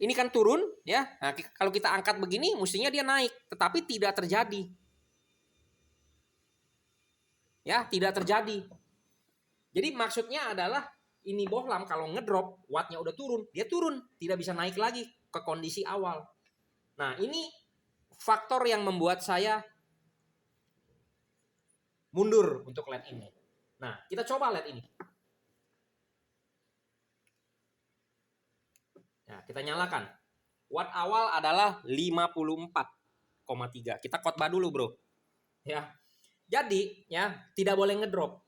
ini kan turun ya. Nah, kalau kita angkat begini mestinya dia naik, tetapi tidak terjadi. Ya, tidak terjadi. Jadi maksudnya adalah ini bohlam kalau ngedrop wattnya udah turun, dia turun, tidak bisa naik lagi ke kondisi awal. Nah, ini faktor yang membuat saya mundur untuk LED ini. Nah, kita coba LED ini. Nah, kita nyalakan. Watt awal adalah 54,3. Kita khotbah dulu, Bro. Ya. Jadi, ya, tidak boleh ngedrop.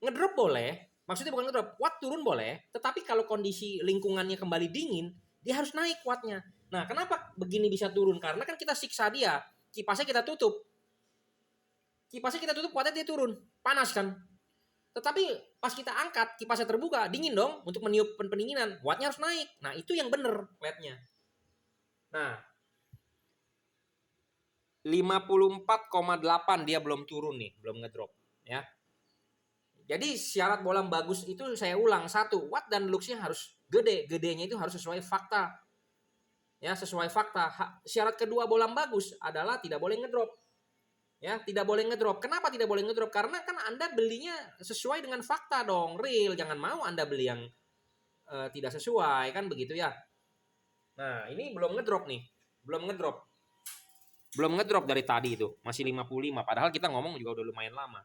Ngedrop boleh, maksudnya bukan ngedrop, watt turun boleh, tetapi kalau kondisi lingkungannya kembali dingin, dia harus naik wattnya. Nah, kenapa begini bisa turun? Karena kan kita siksa dia. kipasnya kita tutup. Wattnya dia turun. Panas kan? Tetapi pas kita angkat, kipasnya terbuka, dingin dong untuk meniup pendinginan. Wattnya harus naik. Nah, itu yang benar LED-nya. Nah, 54,8 dia belum turun nih, belum ngedrop ya. Jadi syarat bolam bagus itu saya ulang, 1, watt dan luxnya harus gede. Gedenya itu harus sesuai fakta. Ya, sesuai fakta. Syarat kedua bolam bagus adalah tidak boleh ngedrop. Ya, tidak boleh ngedrop. Kenapa tidak boleh ngedrop? Karena kan Anda belinya sesuai dengan fakta dong, real. Jangan mau Anda beli yang tidak sesuai, kan begitu ya. Nah, ini belum ngedrop nih. Belum ngedrop dari tadi itu. Masih 55. Padahal kita ngomong juga udah lumayan lama.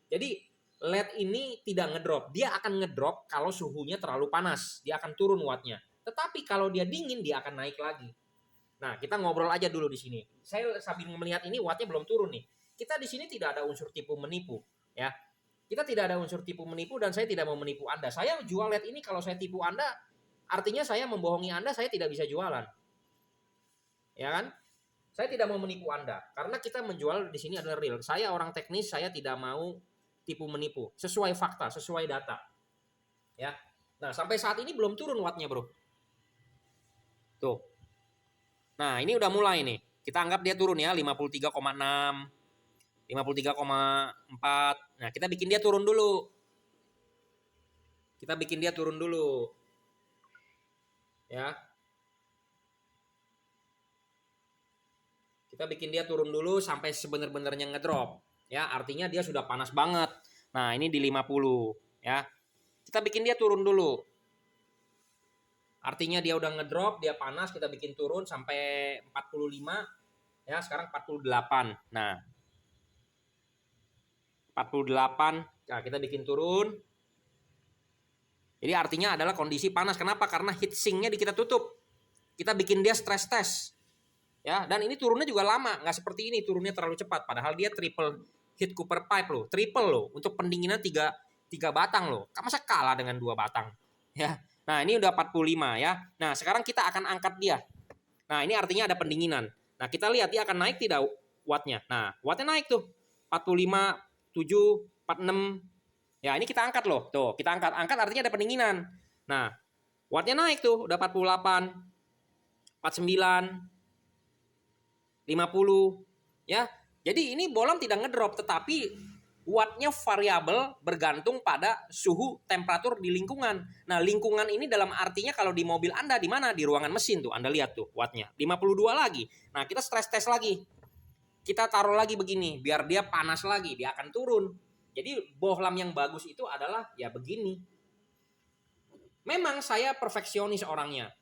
Jadi LED ini tidak ngedrop. Dia akan ngedrop kalau suhunya terlalu panas. Dia akan turun wattnya. Tetapi kalau dia dingin, dia akan naik lagi. Nah, kita ngobrol aja dulu di sini. Saya sambil melihat ini wattnya belum turun nih. Kita di sini tidak ada unsur tipu menipu, ya. Kita tidak ada unsur tipu menipu dan saya tidak mau menipu Anda. Saya jual LED ini kalau saya tipu Anda, artinya saya membohongi Anda, saya tidak bisa jualan. Ya kan? Saya tidak mau menipu Anda karena kita menjual di sini adalah real. Saya orang teknis, saya tidak mau tipu menipu, sesuai fakta, sesuai data. Ya. Nah, sampai saat ini belum turun wattnya, Bro. Tuh. Nah, ini udah mulai nih. Kita anggap dia turun ya, 53,6, 53,4. Nah, kita bikin dia turun dulu. Ya. Kita bikin dia turun dulu sampai sebenar-benarnya ngedrop. Ya, artinya dia sudah panas banget. Nah, ini di 50, ya. Kita bikin dia turun dulu. Artinya dia udah ngedrop, dia panas, kita bikin turun sampai 45. Ya, sekarang 48. Nah, 48. Nah, kita bikin turun. Jadi artinya adalah kondisi panas. Kenapa? Karena heat sink-nya kita tutup. Kita bikin dia stress test. Ya, dan ini turunnya juga lama, nggak seperti ini turunnya terlalu cepat. Padahal dia triple heat cooper pipe loh, triple loh, untuk pendinginan 3 batang loh. Masa kalah dengan 2 batang? Ya. Nah, ini udah 45 ya. Nah, sekarang kita akan angkat dia. Nah, ini artinya ada pendinginan. Nah, kita lihat dia akan naik tidak wattnya. Nah, wattnya naik tuh. 45, 7, 46. Ya, ini kita angkat loh. Tuh, kita angkat. Angkat artinya ada pendinginan. Nah, wattnya naik tuh. Udah 48, 49, 50. Ya, jadi ini bolam tidak ngedrop. Tetapi wattnya variabel bergantung pada suhu temperatur di lingkungan. Nah, lingkungan ini dalam artinya kalau di mobil Anda di mana? Di ruangan mesin tuh. Anda lihat tuh wattnya. 52 lagi. Nah, kita stress test lagi. Kita taruh lagi begini. Biar dia panas lagi. Dia akan turun. Jadi bohlam yang bagus itu adalah ya begini. Memang saya perfeksionis orangnya.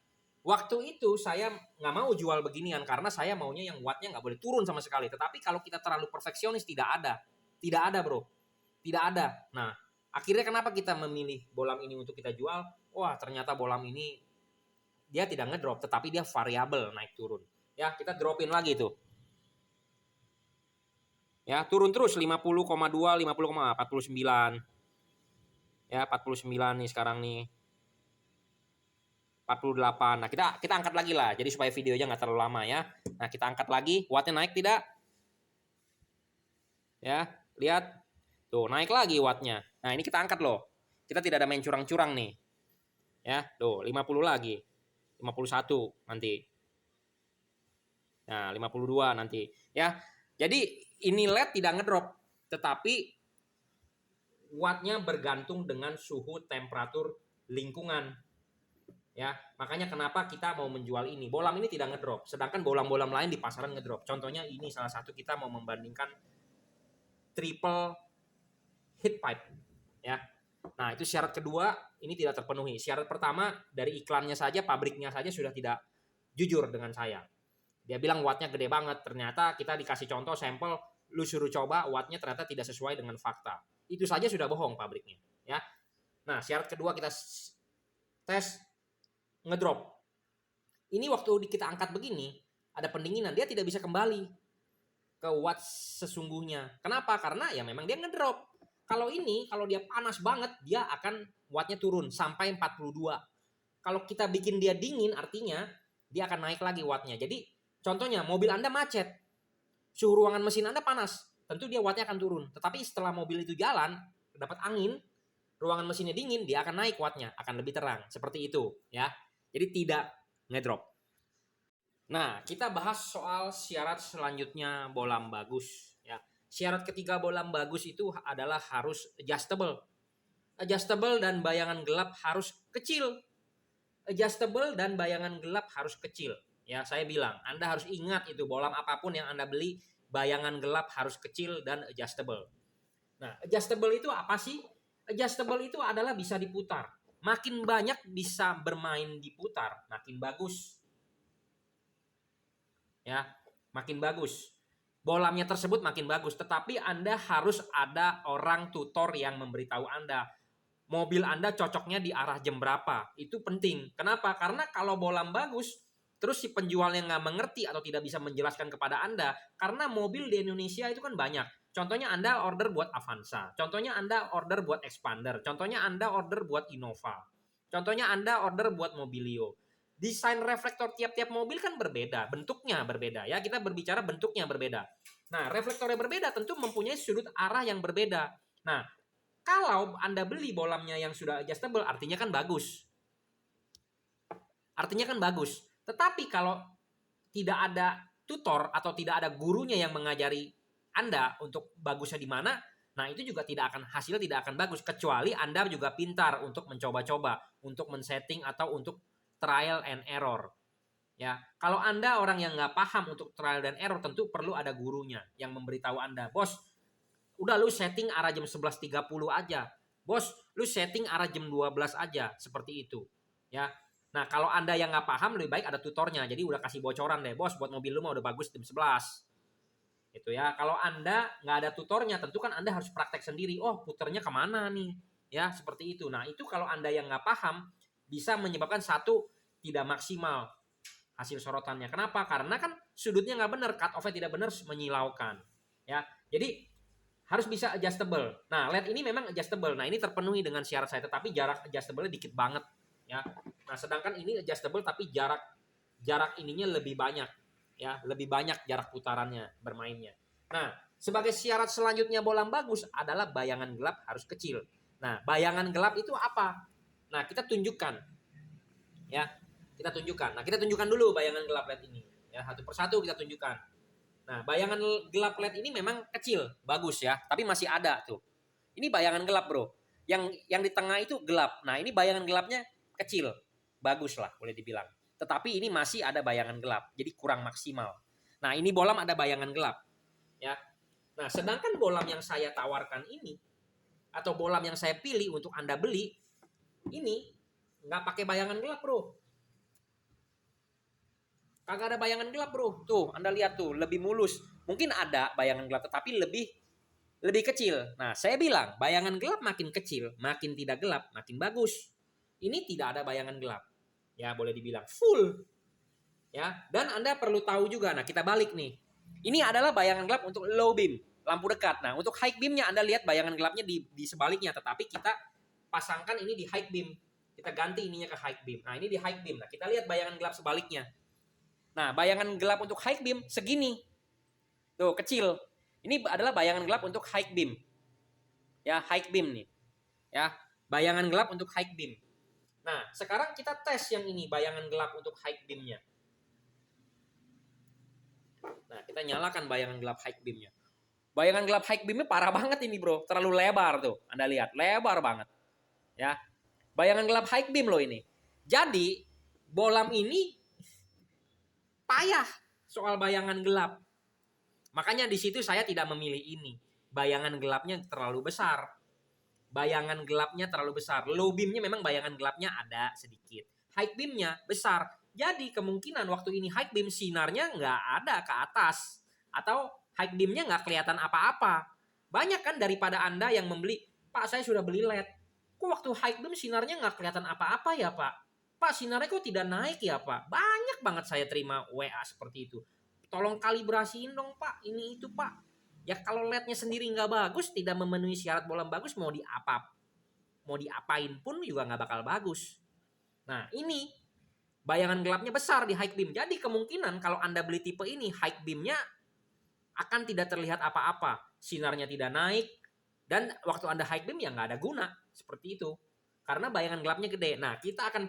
Waktu itu saya nggak mau jual beginian. Karena saya maunya yang wattnya nggak boleh turun sama sekali. Tetapi kalau kita terlalu perfeksionis tidak ada. Tidak ada, Bro. Tidak ada. Nah, akhirnya kenapa kita memilih bolam ini untuk kita jual? Wah, ternyata bolam ini dia tidak ngedrop, tetapi dia variabel naik turun. Ya, kita dropin lagi tuh. Ya, turun terus 50,2, 50,49. Ya, 49 nih sekarang nih. 48. Nah, kita angkat lagi lah. Jadi supaya videonya nggak terlalu lama ya. Nah, kita angkat lagi. Wattnya naik tidak? Ya, lihat. Tuh, naik lagi wattnya. Nah, ini kita angkat loh. Kita tidak ada main curang-curang nih. Ya, tuh 50 lagi. 51 nanti. Nah, 52 nanti. Ya, jadi ini LED tidak ngedrop. Tetapi wattnya bergantung dengan suhu temperatur lingkungan. Ya, makanya kenapa kita mau menjual ini. Bolam ini tidak ngedrop. Sedangkan bolam-bolam lain di pasaran ngedrop. Contohnya ini salah satu kita mau membandingkan triple heat pipe ya. Nah, itu syarat kedua ini tidak terpenuhi. Syarat pertama dari iklannya saja, pabriknya saja sudah tidak jujur dengan saya. Dia bilang wattnya gede banget. Ternyata kita dikasih contoh sampel, lu suruh coba wattnya ternyata tidak sesuai dengan fakta. Itu saja sudah bohong pabriknya ya. Nah, syarat kedua kita tes ngedrop. Ini waktu kita angkat begini ada pendinginan, dia tidak bisa kembali ke watt sesungguhnya. Kenapa? Karena ya memang dia ngedrop. Kalau ini, kalau dia panas banget, dia akan wattnya turun sampai 42. Kalau kita bikin dia dingin, artinya dia akan naik lagi wattnya. Jadi contohnya mobil Anda macet. suhu ruangan mesin Anda panas, tentu dia wattnya akan turun. Tetapi setelah mobil itu jalan, dapat angin, ruangan mesinnya dingin, dia akan naik wattnya, akan lebih terang. Seperti itu ya. Jadi tidak ngedrop. Nah, kita bahas soal syarat selanjutnya bolam bagus ya. Syarat ketiga bolam bagus itu adalah harus adjustable. Adjustable dan bayangan gelap harus kecil. Adjustable dan bayangan gelap harus kecil. Ya, saya bilang, Anda harus ingat itu bolam apapun yang Anda beli, bayangan gelap harus kecil dan adjustable. Nah, adjustable itu apa sih? Adjustable itu adalah bisa diputar. Makin banyak bisa bermain diputar, makin bagus. Ya, makin bagus. Bolamnya tersebut makin bagus, tetapi Anda harus ada orang tutor yang memberitahu Anda mobil Anda cocoknya di arah jam berapa. Itu penting. Kenapa? Karena kalau bolam bagus, terus si penjualnya nggak mengerti atau tidak bisa menjelaskan kepada Anda, karena mobil di Indonesia itu kan banyak. Contohnya Anda order buat Avanza, contohnya Anda order buat Expander, contohnya Anda order buat Innova, contohnya Anda order buat Mobilio. Desain reflektor tiap-tiap mobil kan berbeda, bentuknya berbeda ya. Kita berbicara bentuknya berbeda. Nah, reflektornya berbeda tentu mempunyai sudut arah yang berbeda. Nah, kalau Anda beli bolamnya yang sudah adjustable, artinya kan bagus. Artinya kan bagus. Tetapi kalau tidak ada tutor atau tidak ada gurunya yang mengajari Anda untuk bagusnya di mana, nah itu juga hasilnya tidak akan bagus. Kecuali Anda juga pintar untuk mencoba-coba, untuk men-setting atau untuk trial and error. Ya, kalau Anda orang yang nggak paham untuk trial dan error, tentu perlu ada gurunya yang memberitahu Anda, bos, udah lu setting arah jam 11.30 aja. Bos, lu setting arah jam 12 aja. Seperti itu. Ya. Nah, kalau Anda yang nggak paham, lebih baik ada tutornya. Jadi udah kasih bocoran deh. Bos, buat mobil lu mah udah bagus jam 11. Itu ya. Kalau Anda nggak ada tutornya, tentu kan Anda harus praktek sendiri. Oh, puternya kemana nih? Ya, seperti itu. Nah, itu kalau Anda yang nggak paham, bisa menyebabkan satu, tidak maksimal hasil sorotannya. Kenapa? Karena kan sudutnya nggak benar, cut off-nya tidak benar, menyilaukan. Ya, jadi harus bisa adjustable. Nah, LED ini memang adjustable. Nah, ini terpenuhi dengan syarat saya, tetapi jarak adjustable-nya dikit banget, ya. Nah, sedangkan ini adjustable tapi jarak ininya lebih banyak, ya, lebih banyak jarak putarannya bermainnya. Nah, sebagai syarat selanjutnya bolam bagus adalah bayangan gelap harus kecil. Nah, bayangan gelap itu apa? Nah, kita tunjukkan, ya. Kita tunjukkan. Nah, kita tunjukkan dulu bayangan gelap LED ini, ya. Satu persatu kita tunjukkan. Nah, bayangan gelap LED ini memang kecil, bagus ya, tapi masih ada tuh. Ini bayangan gelap, bro. Yang di tengah itu gelap. Nah, ini bayangan gelapnya kecil, bagus lah boleh dibilang. Tetapi ini masih ada bayangan gelap, jadi kurang maksimal. Nah, ini bolam ada bayangan gelap, ya. Nah, sedangkan bolam yang saya tawarkan ini atau bolam yang saya pilih untuk Anda beli ini nggak pakai bayangan gelap, bro. Kagak ada bayangan gelap, bro. Tuh, Anda lihat tuh, lebih mulus. Mungkin ada bayangan gelap, tetapi lebih kecil. Nah, saya bilang, bayangan gelap makin kecil, makin tidak gelap, makin bagus. Ini tidak ada bayangan gelap. Ya, boleh dibilang full. Ya, dan Anda perlu tahu juga. Nah, kita balik nih. Ini adalah bayangan gelap untuk low beam, lampu dekat. Nah, untuk high beamnya Anda lihat bayangan gelapnya di sebaliknya, tetapi kita pasangkan ini di high beam. Kita ganti ininya ke high beam. Nah, ini di high beam. Nah, kita lihat bayangan gelap sebaliknya. Nah, bayangan gelap untuk high beam segini. Tuh, kecil. Ini adalah bayangan gelap untuk high beam. Ya, high beam nih. Ya, bayangan gelap untuk high beam. Nah, sekarang kita tes yang ini, bayangan gelap untuk high beamnya. Nah, kita nyalakan bayangan gelap high beamnya. Bayangan gelap high beamnya parah banget ini, bro. Terlalu lebar tuh. Anda lihat, lebar banget. Ya, bayangan gelap high beam loh ini. Jadi, bolam ini payah soal bayangan gelap. Makanya di situ saya tidak memilih ini. Bayangan gelapnya terlalu besar. Bayangan gelapnya terlalu besar. Low beamnya memang bayangan gelapnya ada sedikit. High beamnya besar. Jadi kemungkinan waktu ini high beam sinarnya nggak ada ke atas. Atau high beamnya nggak kelihatan apa-apa. Banyak kan daripada Anda yang membeli, Pak saya sudah beli LED. Kok waktu high beam sinarnya nggak kelihatan apa-apa ya Pak? Pak sinarnya kok tidak naik ya Pak? Banyak banget saya terima WA seperti itu. Tolong kalibrasiin dong Pak, ini itu Pak. Ya kalau LED-nya sendiri nggak bagus, tidak memenuhi syarat bolam bagus, mau diapain pun juga nggak bakal bagus. Nah ini bayangan gelapnya besar di high beam. Jadi kemungkinan kalau Anda beli tipe ini, high beamnya akan tidak terlihat apa-apa, sinarnya tidak naik, dan waktu Anda high beam ya nggak ada guna, seperti itu. Karena bayangan gelapnya gede. Nah, kita akan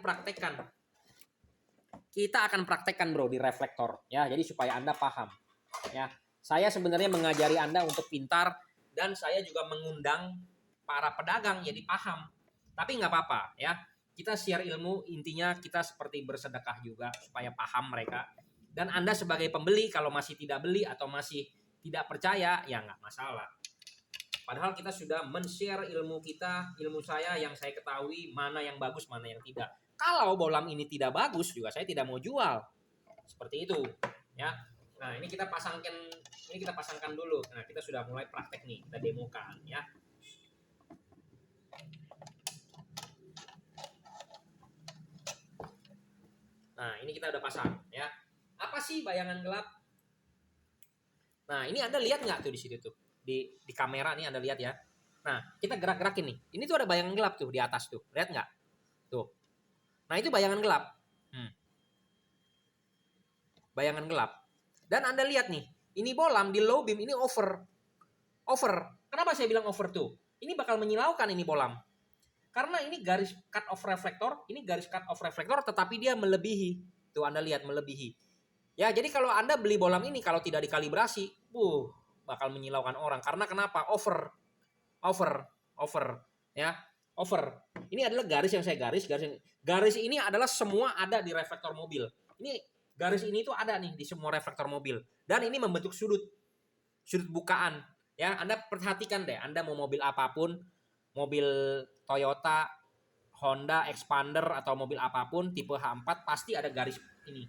praktekkan bro di reflektor ya, jadi supaya Anda paham ya. Saya sebenarnya mengajari Anda untuk pintar, dan saya juga mengundang para pedagang jadi paham. Tapi nggak apa-apa ya. Kita share ilmu, intinya kita seperti bersedekah juga supaya paham mereka. Dan Anda sebagai pembeli kalau masih tidak beli atau masih tidak percaya ya nggak masalah. Padahal kita sudah men-share ilmu kita, ilmu saya yang saya ketahui mana yang bagus, mana yang tidak. Kalau bolam ini tidak bagus juga saya tidak mau jual. Seperti itu ya. Nah, ini kita pasangkan dulu. Nah, kita sudah mulai praktek nih, kita demokan ya. Nah, ini kita udah pasang ya. Apa sih bayangan gelap? Nah, ini Anda lihat nggak tuh di situ tuh? Di kamera nih Anda lihat ya. Nah, kita gerak-gerakin nih. Ini tuh ada bayangan gelap tuh di atas tuh. Lihat nggak? Tuh. Nah, itu bayangan gelap. Bayangan gelap. Dan Anda lihat nih, ini bolam di low beam ini over. Over. Kenapa saya bilang over tuh? Ini bakal menyilaukan ini bolam. Karena ini garis cut off reflektor, ini garis cut off reflektor tetapi dia melebihi. Tuh Anda lihat melebihi. Ya, jadi kalau Anda beli bolam ini kalau tidak dikalibrasi, bakal menyilaukan orang. Karena kenapa? Over ya. Over. Ini adalah garis yang saya garis ini adalah semua ada di reflektor mobil. Ini garis ini tuh ada nih di semua reflektor mobil, dan ini membentuk sudut bukaan ya. Anda perhatikan deh, Anda mau mobil apapun, mobil Toyota, Honda, Expander atau mobil apapun tipe H4 pasti ada garis ini.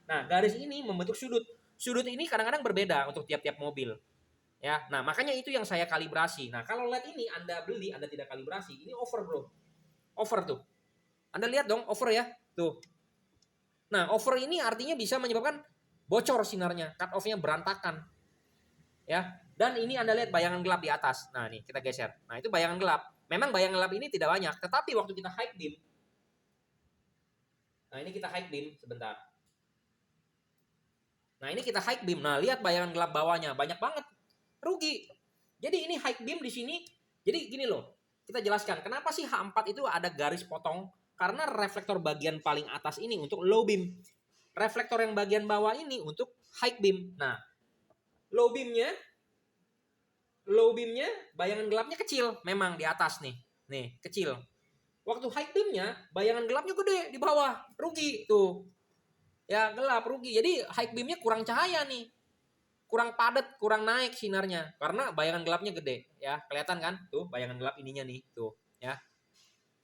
Nah, garis ini membentuk sudut. Sudut ini kadang-kadang berbeda untuk tiap-tiap mobil. Ya, nah makanya itu yang saya kalibrasi. Nah, kalau LED ini Anda beli, Anda tidak kalibrasi, ini over bro. Over tuh. Anda lihat dong, over ya. Tuh. Nah, over ini artinya bisa menyebabkan bocor sinarnya, cut off-nya berantakan. Ya. Dan ini Anda lihat bayangan gelap di atas. Nah, nih kita geser. Nah, itu bayangan gelap. Memang bayangan gelap ini tidak banyak, tetapi waktu kita high beam. Nah, ini kita high beam sebentar. Nah, ini kita high beam. Nah, lihat bayangan gelap bawahnya, banyak banget. Rugi. Jadi ini high beam di sini. Jadi gini loh. Kita jelaskan kenapa sih H4 itu ada garis potong? Karena reflektor bagian paling atas ini untuk low beam. Reflektor yang bagian bawah ini untuk high beam. Nah, low beamnya bayangan gelapnya kecil, memang di atas nih kecil. Waktu high beamnya bayangan gelapnya gede di bawah, rugi tuh ya, gelap, rugi. Jadi high beamnya kurang cahaya nih, kurang padat, kurang naik sinarnya karena bayangan gelapnya gede ya. Kelihatan kan tuh bayangan gelap ininya nih tuh ya,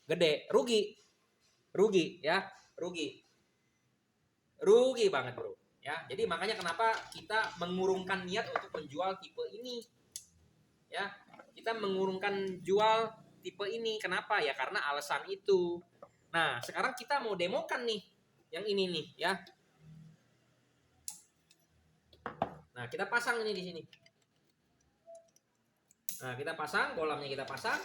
gede, rugi ya, rugi banget bro ya. Jadi makanya kenapa kita mengurungkan niat untuk menjual tipe ini ya. Kita mengurungkan jual tipe ini. Kenapa ya? Karena alasan itu. Nah, sekarang kita mau demokan nih yang ini nih ya. Nah, kita pasang ini di sini. Nah, kita pasang, bolamnya kita pasang.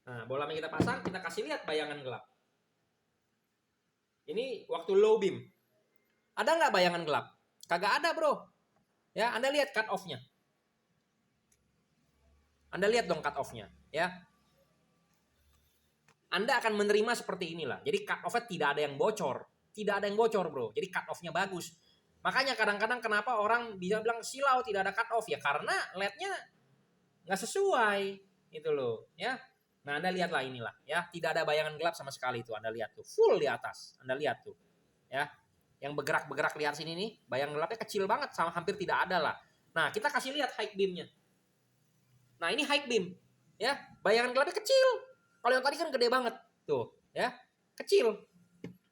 Nah, bolamnya kita pasang, kita kasih lihat bayangan gelap. Ini waktu low beam. Ada nggak bayangan gelap? Kagak ada bro. Ya, Anda lihat cut off-nya. Anda lihat dong cut off-nya. Ya. Anda akan menerima seperti inilah. Jadi cut off-nya tidak ada yang bocor. Tidak ada yang bocor bro. Jadi cut off-nya bagus. Makanya kadang-kadang kenapa orang bisa bilang silau tidak ada cut off ya, karena LED-nya nggak sesuai itu loh ya. Nah, Anda lihatlah inilah ya, tidak ada bayangan gelap sama sekali itu. Anda lihat tuh full di atas. Anda lihat tuh ya, yang bergerak lihat sini nih, bayangan gelapnya kecil banget, sama hampir tidak ada lah. Nah, kita kasih lihat high beam-nya. Nah, ini high beam ya, bayangan gelapnya kecil. Kalau yang tadi kan gede banget tuh ya, kecil.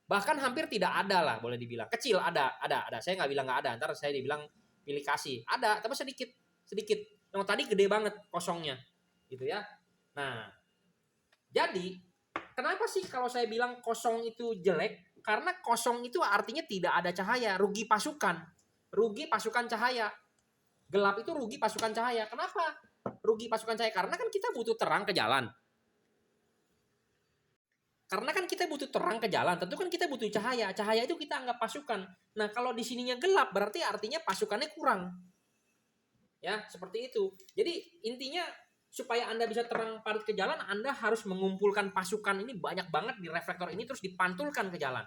Bahkan hampir tidak ada lah, boleh dibilang. Kecil ada. Saya nggak bilang nggak ada. Ntar saya dibilang pilih kasih. Ada, tapi sedikit. Yang tadi gede banget kosongnya, gitu ya. Nah, jadi kenapa sih kalau saya bilang kosong itu jelek? Karena kosong itu artinya tidak ada cahaya, rugi pasukan cahaya. Gelap itu rugi pasukan cahaya. Kenapa rugi pasukan cahaya? Karena kan kita butuh terang ke jalan. Karena kan kita butuh terang ke jalan, tentu kan kita butuh cahaya. Cahaya itu kita anggap pasukan. Nah, kalau di sininya gelap berarti artinya pasukannya kurang. Ya, seperti itu. Jadi intinya supaya Anda bisa terang parit ke jalan, Anda harus mengumpulkan pasukan ini banyak banget di reflektor ini terus dipantulkan ke jalan.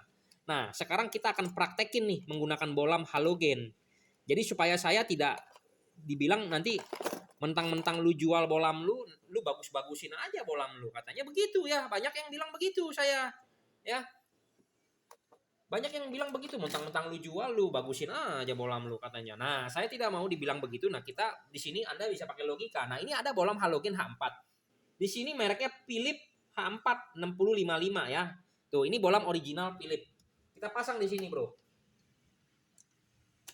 Nah, sekarang kita akan praktekin nih menggunakan bolam halogen. Jadi supaya saya tidak dibilang nanti mentang-mentang lu jual bolam lu bagus-bagusin aja bolam lu. Katanya begitu ya, banyak yang bilang begitu saya. Ya, banyak yang bilang begitu, mentang-mentang lu jual lu bagusin aja bolam lu katanya. Nah, saya tidak mau dibilang begitu. Nah, kita di sini Anda bisa pakai logika. Nah, ini ada bolam halogen H4. Di sini mereknya Philips H4 6055 ya. Tuh, ini bolam original Philips. Kita pasang di sini, Bro.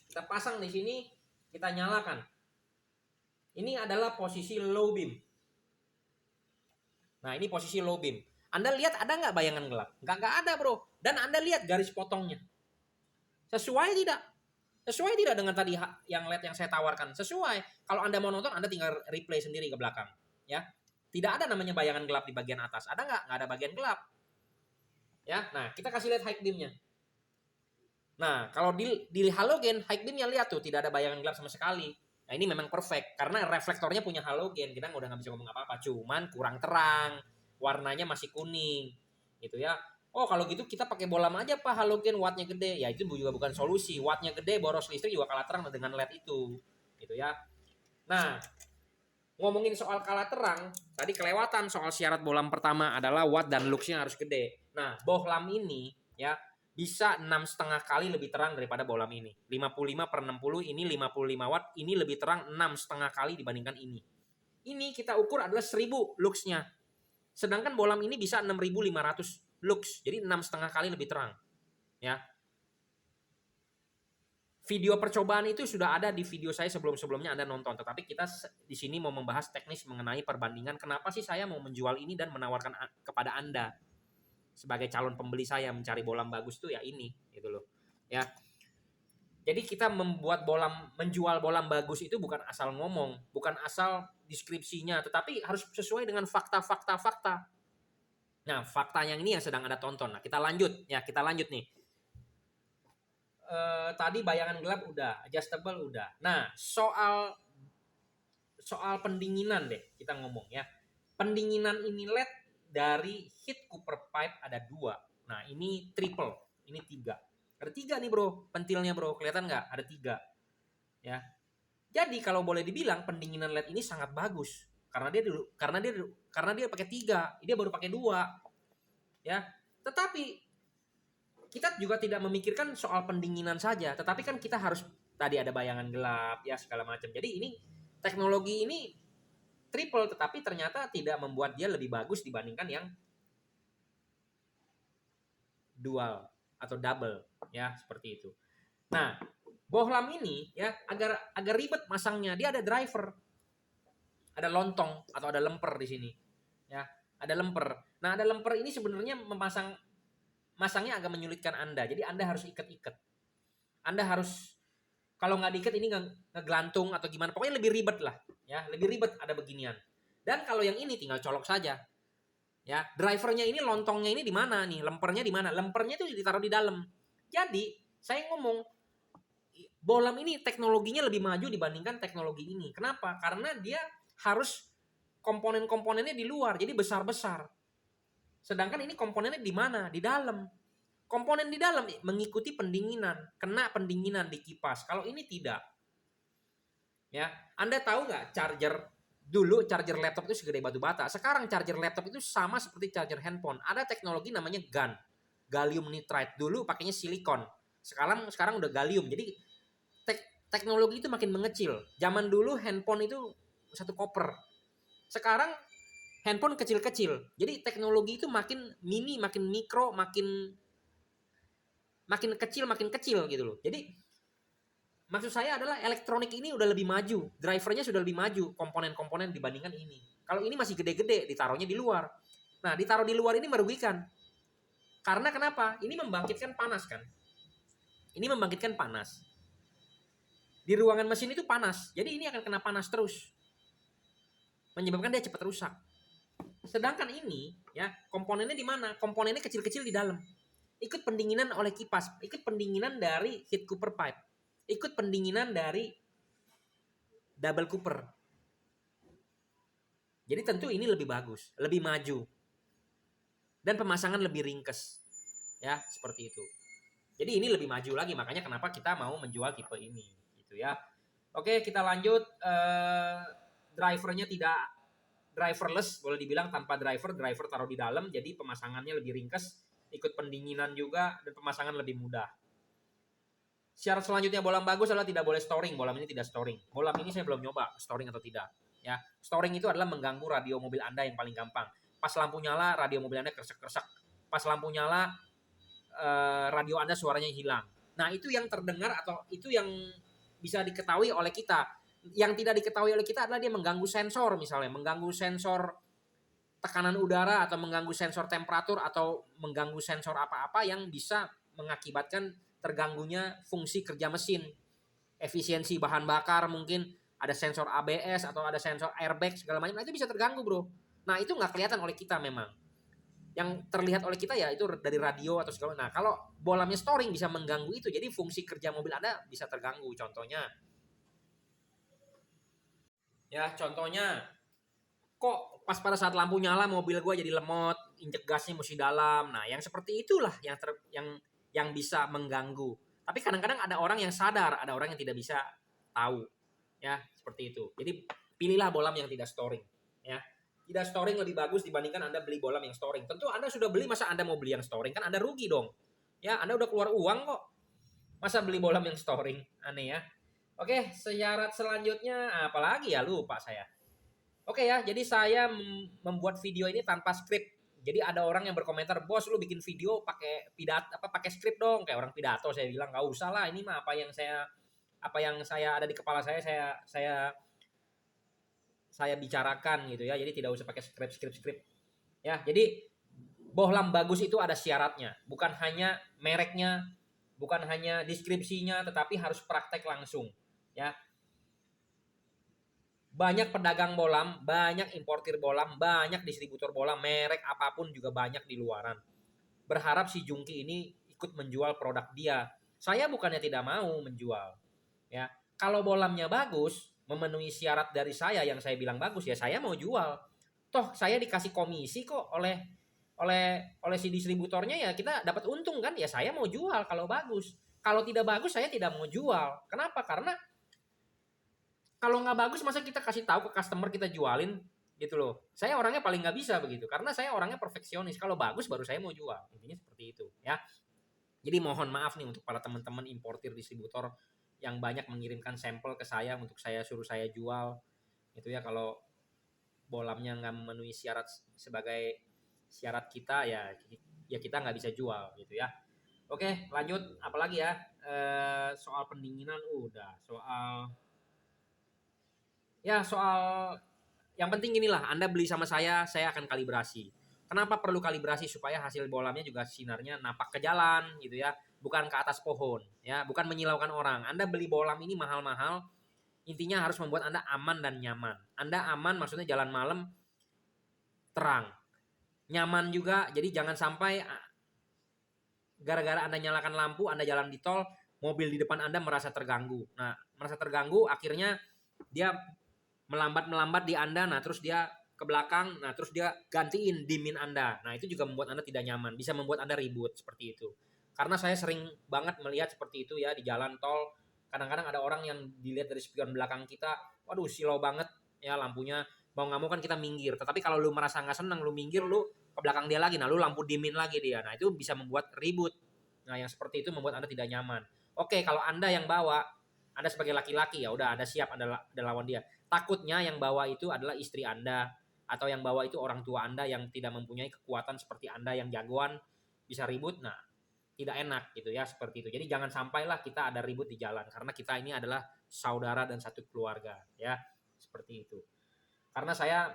Kita pasang di sini, kita nyalakan. Ini adalah posisi low beam. Nah, ini posisi low beam. Anda lihat ada nggak bayangan gelap? Nggak ada, Bro. Dan Anda lihat garis potongnya. Sesuai tidak? Sesuai tidak dengan tadi yang LED yang saya tawarkan? Sesuai. Kalau Anda mau nonton, Anda tinggal replay sendiri ke belakang. Ya, tidak ada namanya bayangan gelap di bagian atas. Ada nggak? Nggak ada bagian gelap. Ya, nah kita kasih lihat high beamnya. Nah, kalau di halogen, high beamnya lihat tuh tidak ada bayangan gelap sama sekali. Nah, ini memang perfect karena reflektornya punya halogen. Kita udah nggak bisa ngomong apa-apa. Cuman kurang terang, warnanya masih kuning, gitu ya. Oh, kalau gitu kita pakai bolam aja Pak, halogen wattnya gede. Ya itu juga bukan solusi. Wattnya gede, boros listrik juga kalah terang dengan LED itu, gitu ya. Nah, ngomongin soal kalah terang, tadi kelewatan soal syarat bohlam pertama adalah watt dan luxnya harus gede. Nah, bohlam ini ya bisa 6,5 kali lebih terang daripada bohlam ini. 55/60 ini 55 watt, ini lebih terang 6,5 kali dibandingkan ini. Ini kita ukur adalah 1000 luxnya. Sedangkan bohlam ini bisa 6500 lux, jadi 6,5 kali lebih terang. Ya. Video percobaan itu sudah ada di video saya sebelum-sebelumnya Anda nonton, tetapi kita di sini mau membahas teknis mengenai perbandingan kenapa sih saya mau menjual ini dan menawarkan kepada Anda sebagai calon pembeli saya mencari bohlam bagus tuh ya ini gitu loh. Ya. Jadi kita menjual bohlam bagus itu bukan asal ngomong, bukan asal deskripsinya, tetapi harus sesuai dengan fakta. Nah, fakta yang ini yang sedang Anda tonton. Nah, kita lanjut nih. Tadi bayangan gelap udah, adjustable udah. Nah, soal pendinginan deh kita ngomong ya. Pendinginan ini LED dari heat cooper pipe ada 2. Nah, ini triple, ini 3. Ada 3 nih bro, pentilnya bro, kelihatan nggak? Ada 3. Ya. Jadi kalau boleh dibilang pendinginan LED ini sangat bagus karena dia pakai 3, dia baru pakai 2. Ya. Tetapi kita juga tidak memikirkan soal pendinginan saja, tetapi kan kita harus tadi ada bayangan gelap ya segala macam. Jadi ini teknologi ini triple, tetapi ternyata tidak membuat dia lebih bagus dibandingkan yang dual atau double ya seperti itu. Nah, bohlam ini ya agak ribet masangnya. Dia ada driver, ada lontong atau ada lemper di sini ya, ada lemper. Nah, ada lemper ini sebenarnya masangnya agak menyulitkan Anda. Jadi Anda harus ikat-ikat. Anda harus kalau nggak diikat ini ngegelantung atau gimana. Pokoknya lebih ribet lah, ya lebih ribet ada beginian. Dan kalau yang ini tinggal colok saja. Ya, drivernya ini lontongnya ini di mana nih? Lempernya di mana? Lempernya itu ditaruh di dalam. Jadi saya ngomong bohlam ini teknologinya lebih maju dibandingkan teknologi ini. Kenapa? Karena dia harus komponen-komponennya di luar, jadi besar-besar. Sedangkan ini komponennya di mana? Di dalam. Komponen di dalam mengikuti pendinginan, kena pendinginan di kipas. Kalau ini tidak. Ya, Anda tahu nggak dulu charger laptop itu segede batu bata. Sekarang charger laptop itu sama seperti charger handphone. Ada teknologi namanya GaN, gallium nitride. Dulu pakainya silikon. Sekarang udah gallium. Jadi teknologi itu makin mengecil. Zaman dulu handphone itu satu koper. Sekarang handphone kecil-kecil. Jadi teknologi itu makin mini, makin mikro, makin kecil gitu loh. Jadi maksud saya adalah elektronik ini udah lebih maju, drivernya sudah lebih maju, komponen-komponen dibandingkan ini. Kalau ini masih gede-gede, ditaruhnya di luar. Nah, ditaruh di luar ini merugikan. Karena kenapa? Ini membangkitkan panas kan? Ini membangkitkan panas. Di ruangan mesin itu panas, jadi ini akan kena panas terus. Menyebabkan dia cepat rusak. Sedangkan ini ya komponennya di mana? Komponennya kecil-kecil di dalam. Ikut pendinginan oleh kipas, ikut pendinginan dari heat cooper pipe, ikut pendinginan dari double cooper. Jadi tentu ini lebih bagus, lebih maju, dan pemasangan lebih ringkes, ya seperti itu. Jadi ini lebih maju lagi, makanya kenapa kita mau menjual tipe ini, gitu ya. Oke, kita lanjut. Drivernya tidak driverless, boleh dibilang tanpa driver taruh di dalam, jadi pemasangannya lebih ringkes, ikut pendinginan juga, dan pemasangan lebih mudah. Syarat selanjutnya bolam bagus adalah tidak boleh storing. Bolam ini tidak storing. Bolam ini saya belum nyoba storing atau tidak. Ya, storing itu adalah mengganggu radio mobil Anda yang paling gampang. Pas lampu nyala, radio mobil Anda kresek-kresek. Pas lampu nyala, radio Anda suaranya hilang. Nah, itu yang terdengar atau itu yang bisa diketahui oleh kita. Yang tidak diketahui oleh kita adalah dia mengganggu sensor misalnya, mengganggu sensor tekanan udara atau mengganggu sensor temperatur atau mengganggu sensor apa-apa yang bisa mengakibatkan terganggunya fungsi kerja mesin, efisiensi bahan bakar, mungkin ada sensor ABS atau ada sensor airbag segala macam. Nah, itu bisa terganggu, bro. Nah, itu nggak kelihatan oleh kita memang. Yang terlihat oleh kita ya itu dari radio atau segala. Nah, kalau bolamnya storing bisa mengganggu itu, jadi fungsi kerja mobil Anda bisa terganggu. Contohnya kok pas pada saat lampu nyala mobil gue jadi lemot, injek gasnya mesti dalam. Nah, yang seperti itulah yang bisa mengganggu. Tapi kadang-kadang ada orang yang sadar, ada orang yang tidak bisa tahu. Ya, seperti itu. Jadi pilihlah bolam yang tidak storing, ya. Tidak storing lebih bagus dibandingkan Anda beli bolam yang storing. Tentu Anda sudah beli, masa Anda mau beli yang storing? Kan Anda rugi dong. Ya, Anda udah keluar uang kok. Masa beli bolam yang storing? Aneh ya. Oke, syarat selanjutnya apalagi ya, lupa saya. Oke ya, jadi saya membuat video ini tanpa skrip. Jadi ada orang yang berkomentar, "Bos, lu bikin video pakai pakai skrip dong, kayak orang pidato." Saya bilang, "Enggak usah lah, ini mah apa yang saya ada di kepala saya bicarakan gitu ya. Jadi tidak usah pakai skrip. Ya, jadi bohlam bagus itu ada syaratnya, bukan hanya mereknya, bukan hanya deskripsinya, tetapi harus praktek langsung, ya. Banyak pedagang bolam, banyak importir bolam, banyak distributor bolam, merek apapun juga banyak di luaran. Berharap si Jungki ini ikut menjual produk dia. Saya bukannya tidak mau menjual, ya. Kalau bolamnya bagus, memenuhi syarat dari saya yang saya bilang bagus, ya saya mau jual. Toh saya dikasih komisi kok oleh si distributornya, ya kita dapat untung kan, ya saya mau jual kalau bagus. Kalau tidak bagus saya tidak mau jual. Kenapa? Karena kalau nggak bagus masa kita kasih tahu ke customer kita jualin gitu loh. Saya orangnya paling nggak bisa begitu karena saya orangnya perfeksionis. Kalau bagus baru saya mau jual. Intinya seperti itu ya. Jadi mohon maaf nih untuk para teman-teman importir distributor yang banyak mengirimkan sampel ke saya untuk suruh saya jual gitu ya. Kalau bolamnya nggak memenuhi syarat sebagai syarat kita, ya kita nggak bisa jual gitu ya. Oke, lanjut apalagi ya. Soal pendinginan udah, soal yang penting inilah, Anda beli sama saya akan kalibrasi. Kenapa perlu kalibrasi? Supaya hasil bolamnya juga sinarnya napak ke jalan gitu ya, bukan ke atas pohon ya, bukan menyilaukan orang. Anda beli bolam ini mahal-mahal, intinya harus membuat Anda aman dan nyaman. Anda aman maksudnya jalan malam terang. Nyaman juga, jadi jangan sampai gara-gara Anda nyalakan lampu, Anda jalan di tol, mobil di depan Anda merasa terganggu. Nah, merasa terganggu akhirnya dia melambat di Anda, nah terus dia ke belakang, nah terus dia gantiin dimin Anda. Nah, itu juga membuat Anda tidak nyaman, bisa membuat Anda ribut seperti itu. Karena saya sering banget melihat seperti itu ya di jalan tol. Kadang-kadang ada orang yang dilihat dari spion belakang kita, waduh silau banget ya lampunya. Mau nggak mau kan kita minggir. Tetapi kalau lu merasa nggak senang, lu minggir, lu ke belakang dia lagi, nah lu lampu dimin lagi dia. Nah, itu bisa membuat ribut. Nah, yang seperti itu membuat Anda tidak nyaman. Oke, kalau Anda yang bawa, Anda sebagai laki-laki ya udah Anda siap, Anda lawan dia. Takutnya yang bawa itu adalah istri Anda atau yang bawa itu orang tua Anda yang tidak mempunyai kekuatan seperti Anda yang jagoan, bisa ribut. Nah, tidak enak gitu ya seperti itu. Jadi jangan sampailah kita ada ribut di jalan karena kita ini adalah saudara dan satu keluarga ya. Seperti itu. Karena saya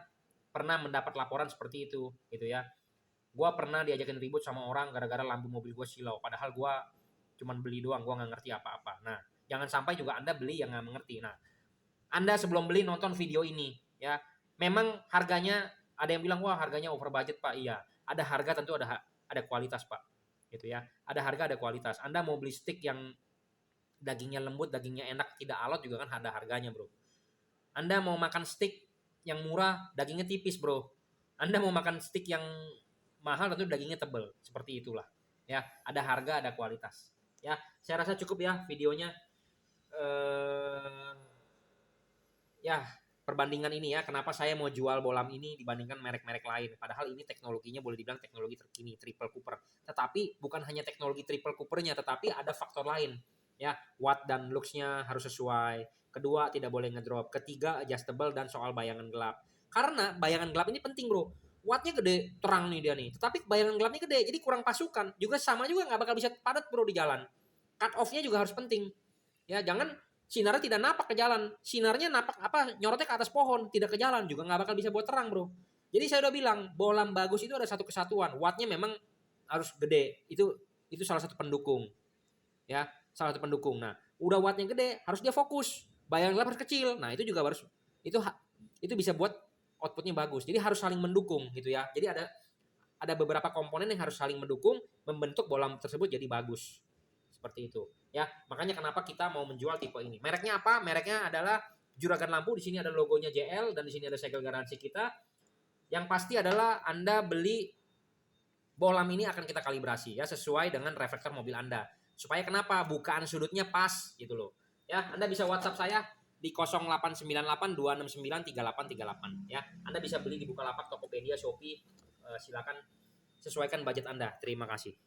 pernah mendapat laporan seperti itu gitu ya. Gua pernah diajakin ribut sama orang gara-gara lampu mobil gue silau. Padahal gua cuman beli doang, gua nggak ngerti apa-apa. Nah, jangan sampai juga Anda beli yang nggak mengerti. Nah, Anda sebelum beli nonton video ini ya. Memang harganya Ada yang bilang wah harganya over budget Pak. Iya, ada harga tentu ada kualitas Pak. Gitu ya. Ada harga ada kualitas. Anda mau beli stick yang dagingnya lembut, dagingnya enak, tidak alot juga kan ada harganya, Bro. Anda mau makan stick yang murah, dagingnya tipis, Bro. Anda mau makan stick yang mahal tentu dagingnya tebel. Seperti itulah. Ya, ada harga, ada kualitas. Ya, saya rasa cukup ya videonya. Ya, perbandingan ini ya, kenapa saya mau jual bolam ini dibandingkan merek-merek lain. Padahal ini teknologinya boleh dibilang teknologi terkini, triple cooper. Tetapi bukan hanya teknologi triple coopernya, tetapi ada faktor lain. Ya, watt dan looks-nya harus sesuai. Kedua, tidak boleh ngedrop. Ketiga, adjustable dan soal bayangan gelap. Karena bayangan gelap ini penting, Bro. Wattnya gede, terang nih dia nih. Tetapi bayangan gelapnya gede, jadi kurang pasukan. Juga sama juga nggak bakal bisa padat, Bro, di jalan. Cut off-nya juga harus penting. Ya, jangan sinarnya tidak napak ke jalan. Sinarnya napak nyorotnya ke atas pohon, tidak ke jalan juga nggak bakal bisa buat terang, Bro. Jadi saya udah bilang, bolam bagus itu ada satu kesatuan. Wattnya memang harus gede. Itu salah satu pendukung. Ya, salah satu pendukung. Nah, udah wattnya gede, harus dia fokus. Bayangan gelap harus kecil. Nah, itu juga harus itu bisa buat outputnya bagus. Jadi harus saling mendukung gitu ya. Jadi ada beberapa komponen yang harus saling mendukung membentuk bolam tersebut jadi bagus. Seperti itu. Ya, makanya kenapa kita mau menjual tipe ini. Mereknya apa? Mereknya adalah juragan lampu. Di sini ada logonya JL dan di sini ada segel garansi kita. Yang pasti adalah Anda beli bolam ini akan kita kalibrasi ya sesuai dengan reflektor mobil Anda. Supaya kenapa? Bukaan sudutnya pas gitu loh. Ya, Anda bisa WhatsApp saya di 0898 269 3838 ya. Anda bisa beli di Bukalapak, Tokopedia, Shopee. Silakan sesuaikan budget Anda. Terima kasih.